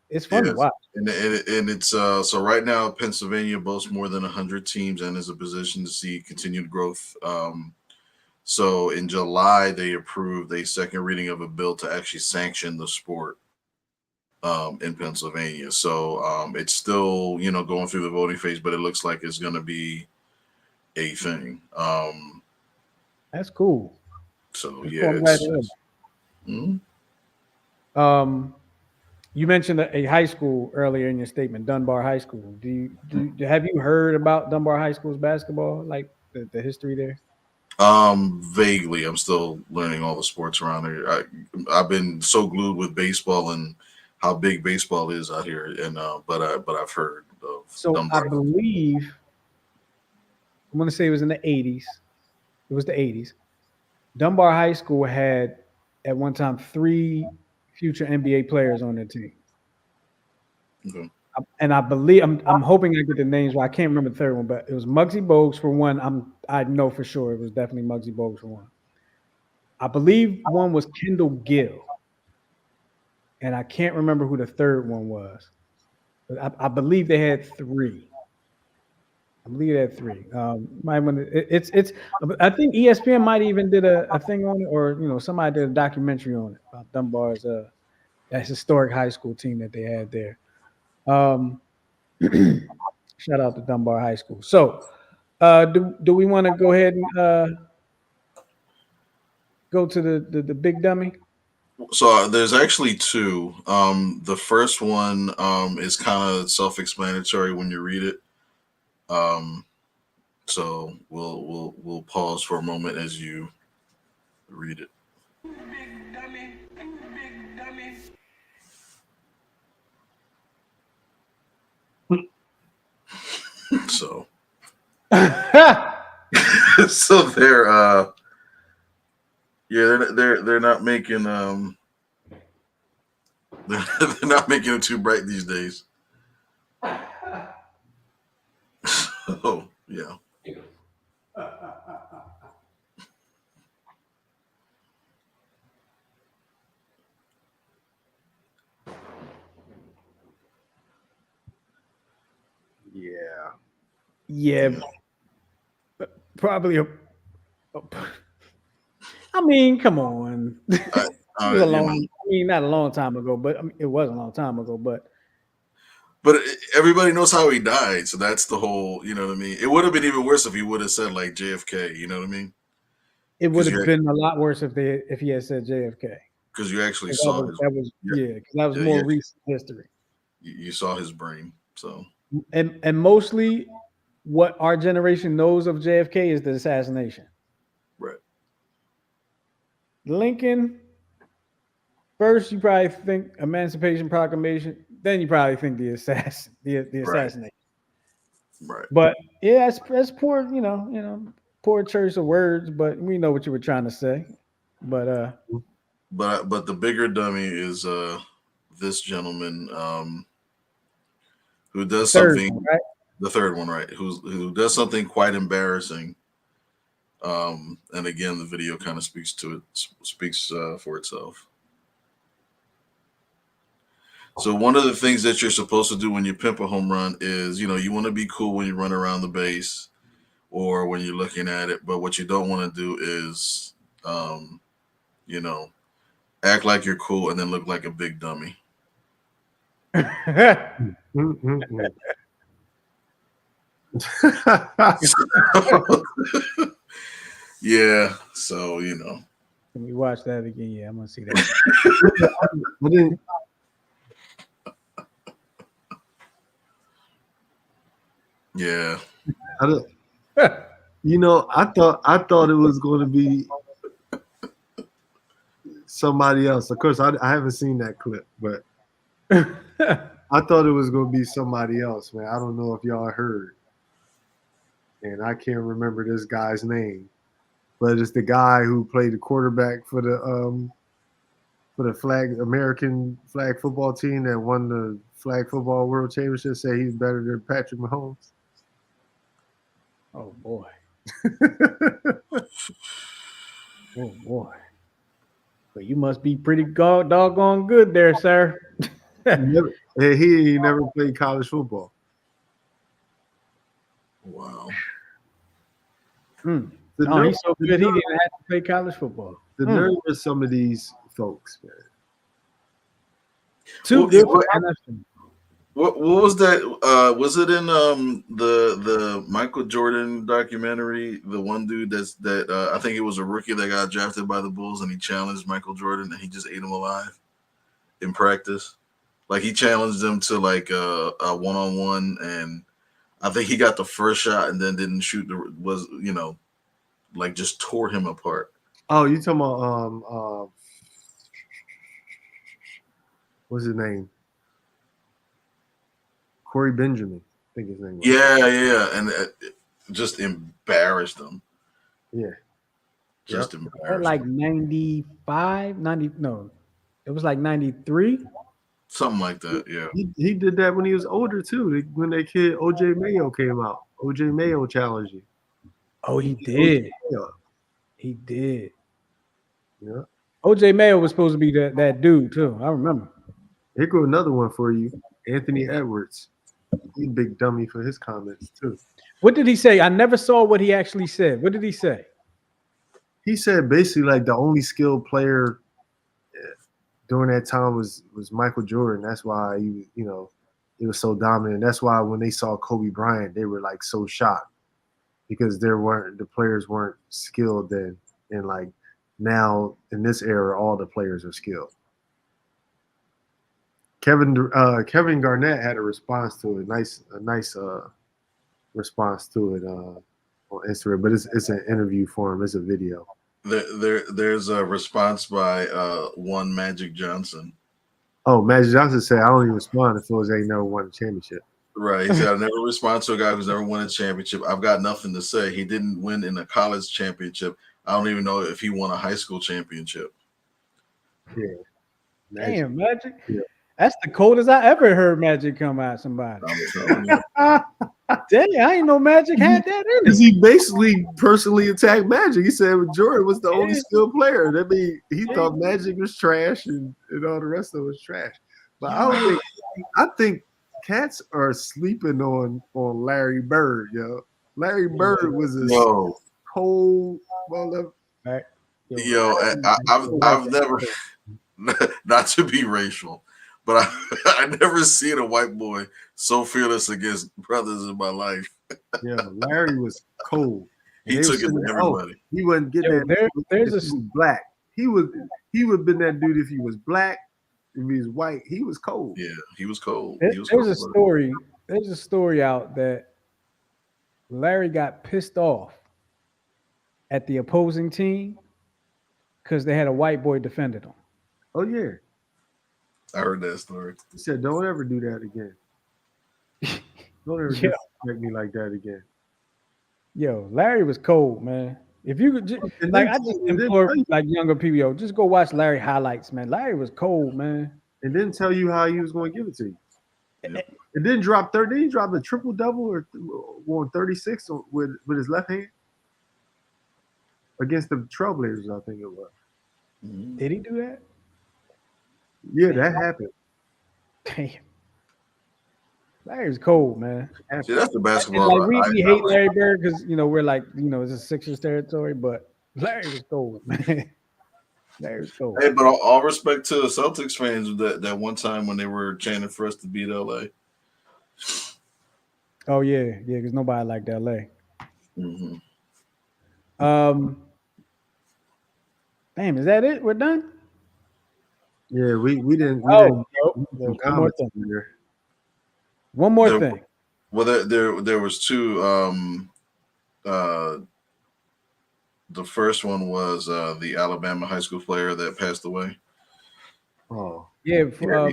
It's fun to Yes. watch. And it's so right now Pennsylvania boasts more than 100 teams and is a position to see continued growth. So in July they approved a second reading of a bill to actually sanction the sport in Pennsylvania. So it's still going through the voting phase, but it looks like it's going to be a thing. That's cool. So That's yeah, cool. I'm glad to it's hear mm, that. You mentioned a high school earlier in your statement, Dunbar High School. Have you heard about Dunbar High School's basketball, like the history there? vaguely. I'm still learning all the sports around here. I've been so glued with baseball and how big baseball is out here, and but I've heard of So I Dunbar. believe I'm going to say it was in the 80s. It was the 80s. Dunbar High School had at one time 3 future NBA players on their team. Okay. And I believe I'm hoping I get the names right. I can't remember the third one, but it was Muggsy Bogues for one. I know for sure it was definitely Muggsy Bogues for one. I believe one was Kendall Gill, and I can't remember who the third one was. But I believe they had three. I believe they had three. Might want to, it's. I think ESPN might even did a thing on it, or somebody did a documentary on it about Dunbar's that historic high school team that they had there. Um, shout out to Dunbar High School. So, do we want to go ahead and go to the big dummy? So there's actually two. The first one is kind of self-explanatory when you read it. Um, so we'll pause for a moment as you read it. Big dummy, big dummy. So so they're not making they're not making it too bright these days. Oh yeah. Yeah, probably I mean, come on. It was a long. I mean, not a long time ago, but I mean, it was a long time ago. But everybody knows how he died, so that's the whole. You know what I mean? It would have been even worse if he would have said like JFK. You know what I mean? it would have been a lot worse if he had said JFK. Because you actually That saw was because that was more recent history. You saw his brain, so and mostly what our generation knows of JFK is the assassination. Right. Lincoln. First, you probably think Emancipation Proclamation. Then you probably think the assassination. Right. But yeah, that's poor. Poor choice of words. But we know what you were trying to say. But the bigger dummy is this gentleman who does something. One, right? The third one, right? Who does something quite embarrassing. And again, the video kind of speaks for itself. So one of the things that you're supposed to do when you pimp a home run is, you want to be cool when you run around the base or when you're looking at it. But what you don't want to do is, act like you're cool and then look like a big dummy. Yeah, so Can we watch that again? Yeah, I'm gonna see that. Yeah. I thought it was going to be somebody else. Of course, I haven't seen that clip, but I thought it was going to be somebody else, man. I don't know if y'all heard, and I can't remember this guy's name, but it's the guy who played the quarterback for the American flag football team that won the flag football world championship. Say he's better than Patrick Mahomes. Oh boy. Oh boy. But you must be pretty doggone good there, sir. He never played college football. Wow. No, he's so good. He didn't have to play college football. The nerve of some of these folks, man. What was that? Was it in the Michael Jordan documentary? The one dude that I think it was a rookie that got drafted by the Bulls and he challenged Michael Jordan and he just ate him alive in practice. Like he challenged him to like a 1-on-1 and I think he got the first shot and then didn't shoot. Like just tore him apart. Oh, you talking about what's his name? Corey Benjamin, I think his name was. Yeah, and just embarrassed him. Yeah. Just embarrassed. Like 95, 90, no. It was like 93. Something like that, yeah. He did that when he was older too. When that kid OJ Mayo came out. OJ Mayo challenged you. Oh, he did. He did. Yeah. OJ Mayo was supposed to be that dude too. I remember. Here go another one for you. Anthony Edwards. He's a big dummy for his comments too. What did he say? I never saw what he actually said. What did he say? He said basically like the only skilled player during that time was Michael Jordan. That's why he was so dominant. That's why when they saw Kobe Bryant, they were like so shocked because the players weren't skilled then, and like now in this era, all the players are skilled. Kevin Garnett had a response to it, a nice response to it on Instagram, but it's an interview for him. It's a video. There's a response by one Magic Johnson. Oh, Magic Johnson said, "I don't even respond if those ain't never won a championship." Right. He said, "I never respond to a guy who's never won a championship. I've got nothing to say. He didn't win in a college championship. I don't even know if he won a high school championship." Yeah. Damn, Magic. Yeah. That's the coldest I ever heard Magic come out somebody. Dang, I ain't know Magic had that in it. He basically personally attacked Magic. He said Jordan was the only skilled player. That mean he thought Magic was trash and all the rest of it was trash. But I think cats are sleeping on Larry Bird, yo. Larry Bird was a Yo, cold mother. Right? yo, I've never, not to be racial, but I never seen a white boy so fearless against brothers in my life. Yeah, Larry was cold. And He they were took it saying, to oh, everybody. he wasn't getting Yo, that there's if he was black. He would have been that dude if he was black. If he was white, he was cold. Yeah, he was cold. there- He was there's cold. a story. There's a story out that Larry got pissed off at the opposing team because they had a white boy defending him. Oh yeah. I heard that story. He said, don't ever do that again. Don't ever Yeah. disrespect me like that again. Yo, Larry was cold, man. If you could, And like, then, I just and then implore tell you, like younger people, yo, just go watch Larry highlights, man. Larry was cold, man. and then tell you how he was going to give it to you. Yep. It didn't drop 30. Did he drop a triple double or on 36 with his left hand against the Trailblazers? I think it was. Mhm. Did he do that? Yeah, that happened. Damn. Larry was cold, man. See, that's the And basketball. like we I hate like. Larry Bird because we're like it's a Sixers territory, but Larry was cold, man. Larry was cold. Hey, but all respect to the Celtics fans that one time when they were chanting for us to beat LA. Oh yeah, because nobody liked LA. Mm-hmm. Damn, is that it? We're done. Yeah, we didn't. We Oh, didn't. nope. Some There's one more comments thing. in there. One more There- thing. Well, there was two. The first one was the Alabama high school player that passed away. Oh, Yeah, Yeah,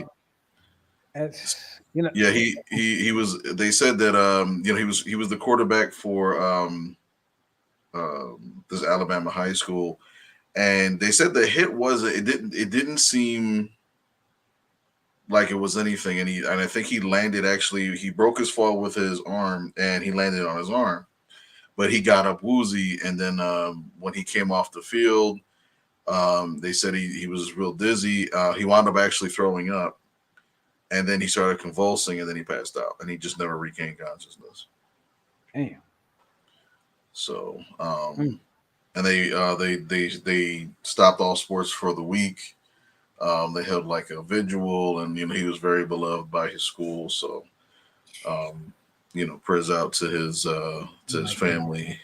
that's Yeah, he was. They said that he was the quarterback for this Alabama high school, and they said the hit was it didn't seem like it was anything, and I think he landed actually he broke his fall with his arm and he landed on his arm, but he got up woozy, and then when he came off the field, they said he was real dizzy. He wound up actually throwing up. And then he started convulsing, and then he passed out, and he just never regained consciousness. damn. So, and they stopped all sports for the week. They held like a vigil, and he was very beloved by his school. So, prayers out to his family.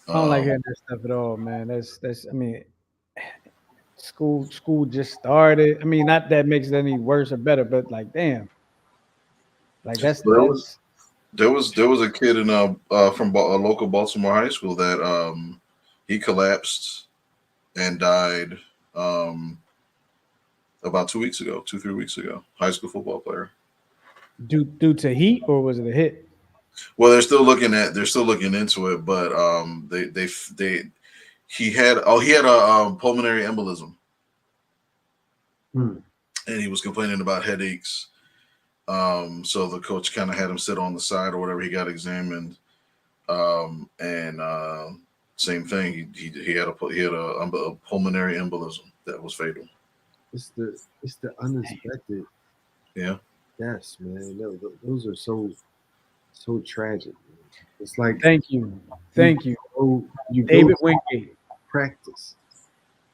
I don't like hearing that stuff at all, man. That's. I mean, school just started. I mean, not that makes it any worse or better, but like, damn, like that's There was a kid in from a local Baltimore high school that he collapsed and died about 2 weeks ago, 3 weeks ago. High school football player. due to heat, or was it a hit? Well, they're still looking into it, but he had a pulmonary embolism, and he was complaining about headaches. So the coach kind of had him sit on the side or whatever. He got examined, and same thing. He had a pulmonary embolism that was fatal. It's the unexpected. Yeah. Yes, man. Those are so tragic. Man. It's like Thank you, you David go Wingate. practice.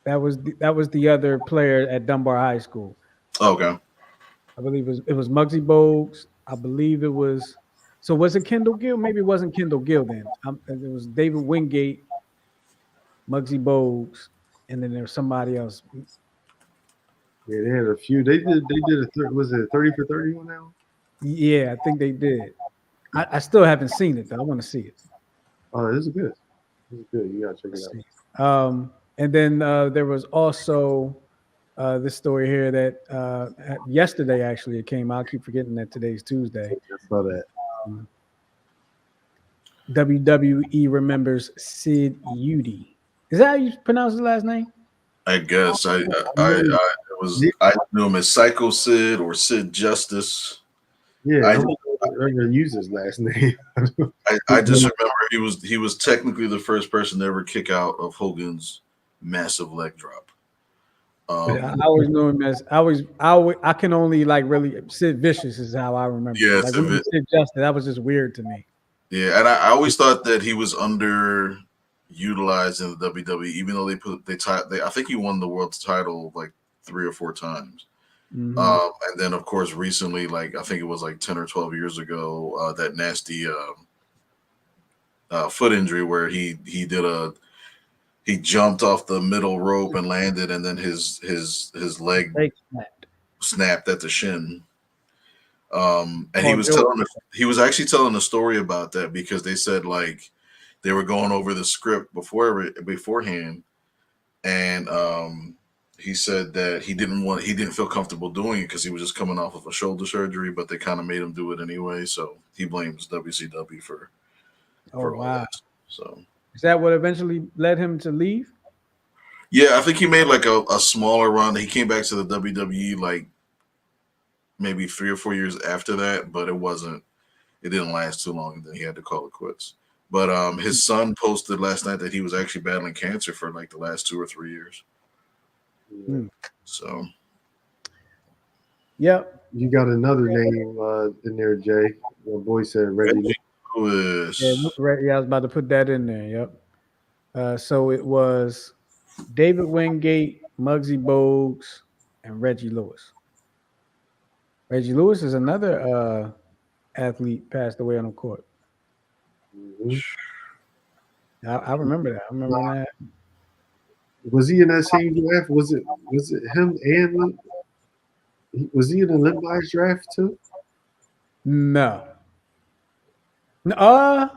That was the other player at Dunbar High School. Okay. I believe it was Muggsy Bogues. I believe it was. So was it Kendall Gill? Maybe it wasn't Kendall Gill then. It was David Wingate, Muggsy Bogues, and then there was somebody else. Yeah, they had a few. They did was it a 30 for 30 on that one? Yeah, I think they did. I still haven't seen it though. I want to see it. Oh, this is good. This is good. You gotta check it out. And then there was also this story here that yesterday actually it came out. I keep forgetting that today's Tuesday. I saw that. WWE remembers Sid Udy. Is that how you pronounce his last name? I guess I knew him as Psycho Sid or Sid Justice. Yeah, I'm gonna use his last name. I just remember he was technically the first person to ever kick out of Hogan's massive leg drop. Um, I always knew him as I can only like really Sid Vicious is how I remember. yeah, Like when you said Justice, that was just weird to me. yeah, and I always thought that he was underutilized in the WWE, even though I think he won the world title like 3 or 4 times. Mm-hmm. And then of course recently, like I think it was like 10 or 12 years ago, that nasty foot injury where he jumped off the middle rope and landed, and then his leg Fake snapped. snapped at the shin. And Oh, he was actually telling a story about that because they said like they were going over the script beforehand, and he said that he didn't feel comfortable doing it because he was just coming off of a shoulder surgery, but they kind of made him do it anyway. So he blames WCW for all wow. that. So Is that what eventually led him to leave? yeah, I think he made like a smaller run. He came back to the WWE like maybe 3 or 4 years after that, but it didn't last too long, and then he had to call it quits. But his son posted last night that he was actually battling cancer for like the last 2 or 3 years. Hmm. So Yep. You got another name in there, Jay. My boy said Reggie. Lewis. Yeah, I was about to put that in there. Yep. So it was David Wingate, Muggsy Bogues, and Reggie Lewis. Reggie Lewis is another athlete passed away on the court. Mhm. I remember that. I remember that. Was he in that same draft? Was it him and was he in the Limbites draft too? No. No,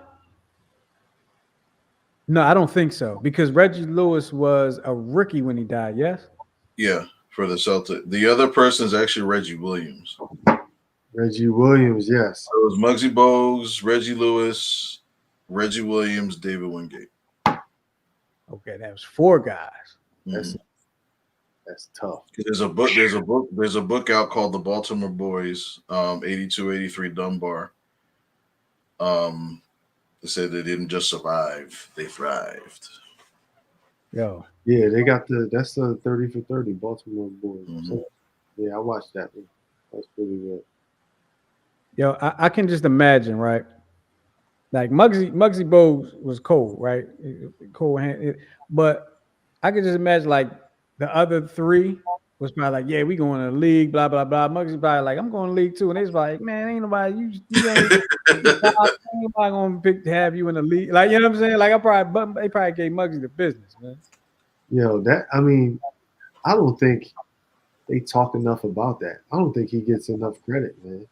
no, I don't think so. Because Reggie Lewis was a rookie when he died, yes? Yeah, for the Celtic. The other person is actually Reggie Williams. Reggie Williams, yes. So it was Muggsy Bogues, Reggie Lewis, Reggie Williams, David Wingate. Okay, that was 4 guys. Mhm. That's tough. There's a book out called The Baltimore Boys, 82-83 Dunbar. They said they didn't just survive, they thrived. Yo. Yeah, they got that's the 30 for 30 Baltimore Boys. Mhm. So, yeah, I watched that one. That's pretty good. Yo, I can just imagine, right? Like Muggsy Bogues was cold, right? Cold hand, but I could just imagine like the other 3 was probably like, yeah, we going to the league, blah blah blah. Muggsy probably like, I'm going to league too, and they was like, man, ain't nobody you ain't nobody gonna pick to have you in the league, like you know what I'm saying? Like they probably gave Muggsy the business, man. Yo, I don't think they talk enough about that. I don't think he gets enough credit, man.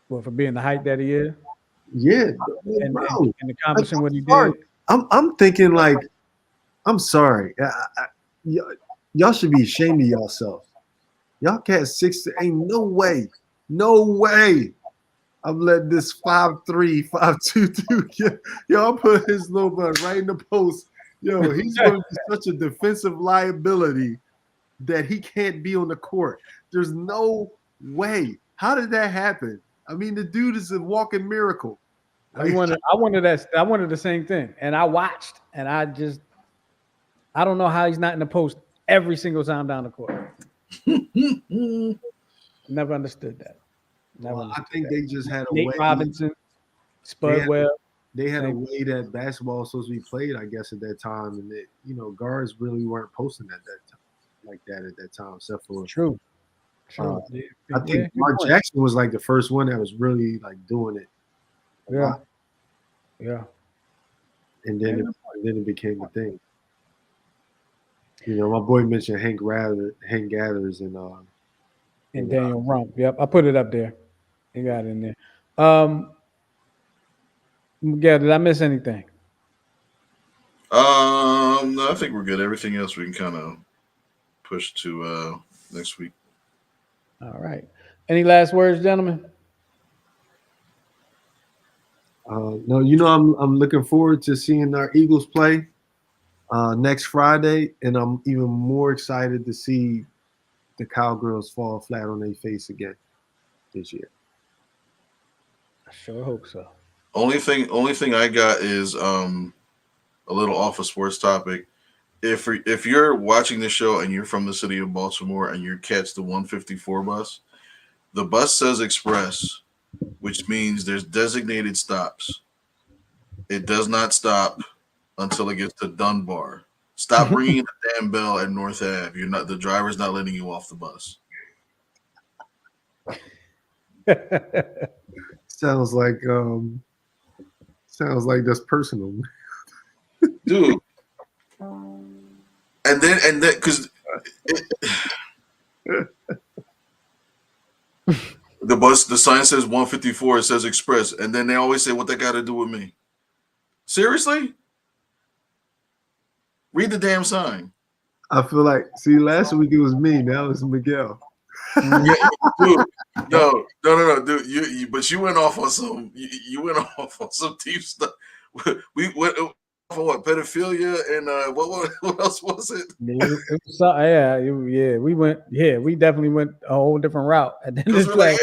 Well, for being the height that he is, Yeah, and, bro. and accomplishing what he Sorry. did. I'm thinking like, I'm sorry. Y'all should be ashamed of yourself. Y'all cats 6', ain't no way. No way. I've let this 5'3", 5'2" dude. Y'all put his little butt right in the post. Yo, he's going to be such a defensive liability that he can't be on the court. There's no way. How did that happen? I mean, the dude is a walking miracle. I wanted the same thing, and I watched, and I don't know how he's not in the post every single time down the court. Never understood that. I think they just had a Nate way. Robinson, Spud Webb. They had a way that basketball was supposed to be played, I guess, at that time, and that guards really weren't posting at that time like that at that time, except for True. I think Mark Jackson was like the first one that was really like doing it. Yeah. And then it became a thing. My boy mentioned Hank Gathers and Daniel Rump. Yep, I put it up there. You got it in there. Yeah, did I miss anything? No, I think we're good. Everything else we can kind of push to next week. All right. Any last words, gentlemen? No, I'm looking forward to seeing our Eagles play next Friday, and I'm even more excited to see the Cowgirls fall flat on their face again this year. I sure hope so. Only thing I got is a little off a sports topic if you're watching the show and you're from the city of Baltimore and you catch the 154 bus, the bus says express, which means there's designated stops. It does not stop until it gets to Dunbar. Stop ringing the damn bell at North Ave. You're not, the driver's not letting you off the bus. Sounds like that's personal. Dude. And then because the sign says 154, it says express, and then they always say what they got to do with me. Seriously? Read the damn sign. I feel like, see, last week it was me, now it's Miguel. Yeah, dude, no, dude. But you went off on some. You went off on some deep stuff. We went off on what, pedophilia and what else was it? We definitely went a whole different route. And then Because we're like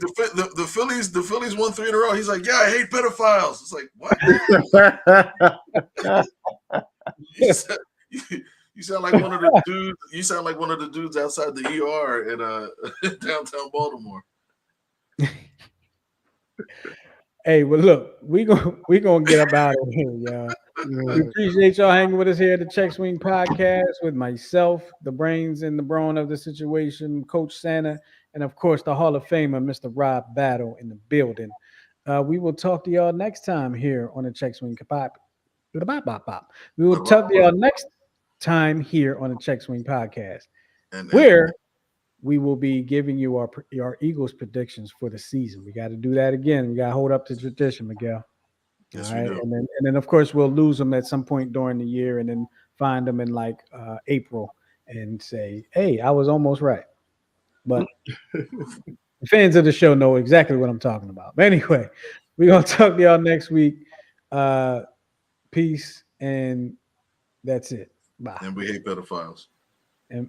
the Phillies won 3 in a row. He's like, yeah, I hate pedophiles. It's like, what? You sound like one of the dudes. You sound like one of the dudes outside the ER in downtown Baltimore. Hey, well, look, we gonna get up out of here, y'all. We appreciate y'all hanging with us here at the CheckSwing Podcast with myself, the brains and the brawn of the situation, Coach Santa, and of course the Hall of Famer, Mr. Rob Battle, in the building. We will talk to y'all next time here on the CheckSwing Podcast. We will talk to y'all next time here on the CheckSwing Podcast, where we will be giving you our Eagles predictions for the season. We got to do that again. We got to hold up to tradition, Miguel. Yes, all right, we do. and then of course we'll lose them at some point during the year, and then find them in like April and say, "Hey, I was almost right." But the fans of the show know exactly what I'm talking about. But anyway, we're gonna talk to y'all next week. Peace, and that's it. Bye. And we hate pedophiles. And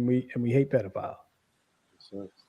we hate pedophiles. Sucks.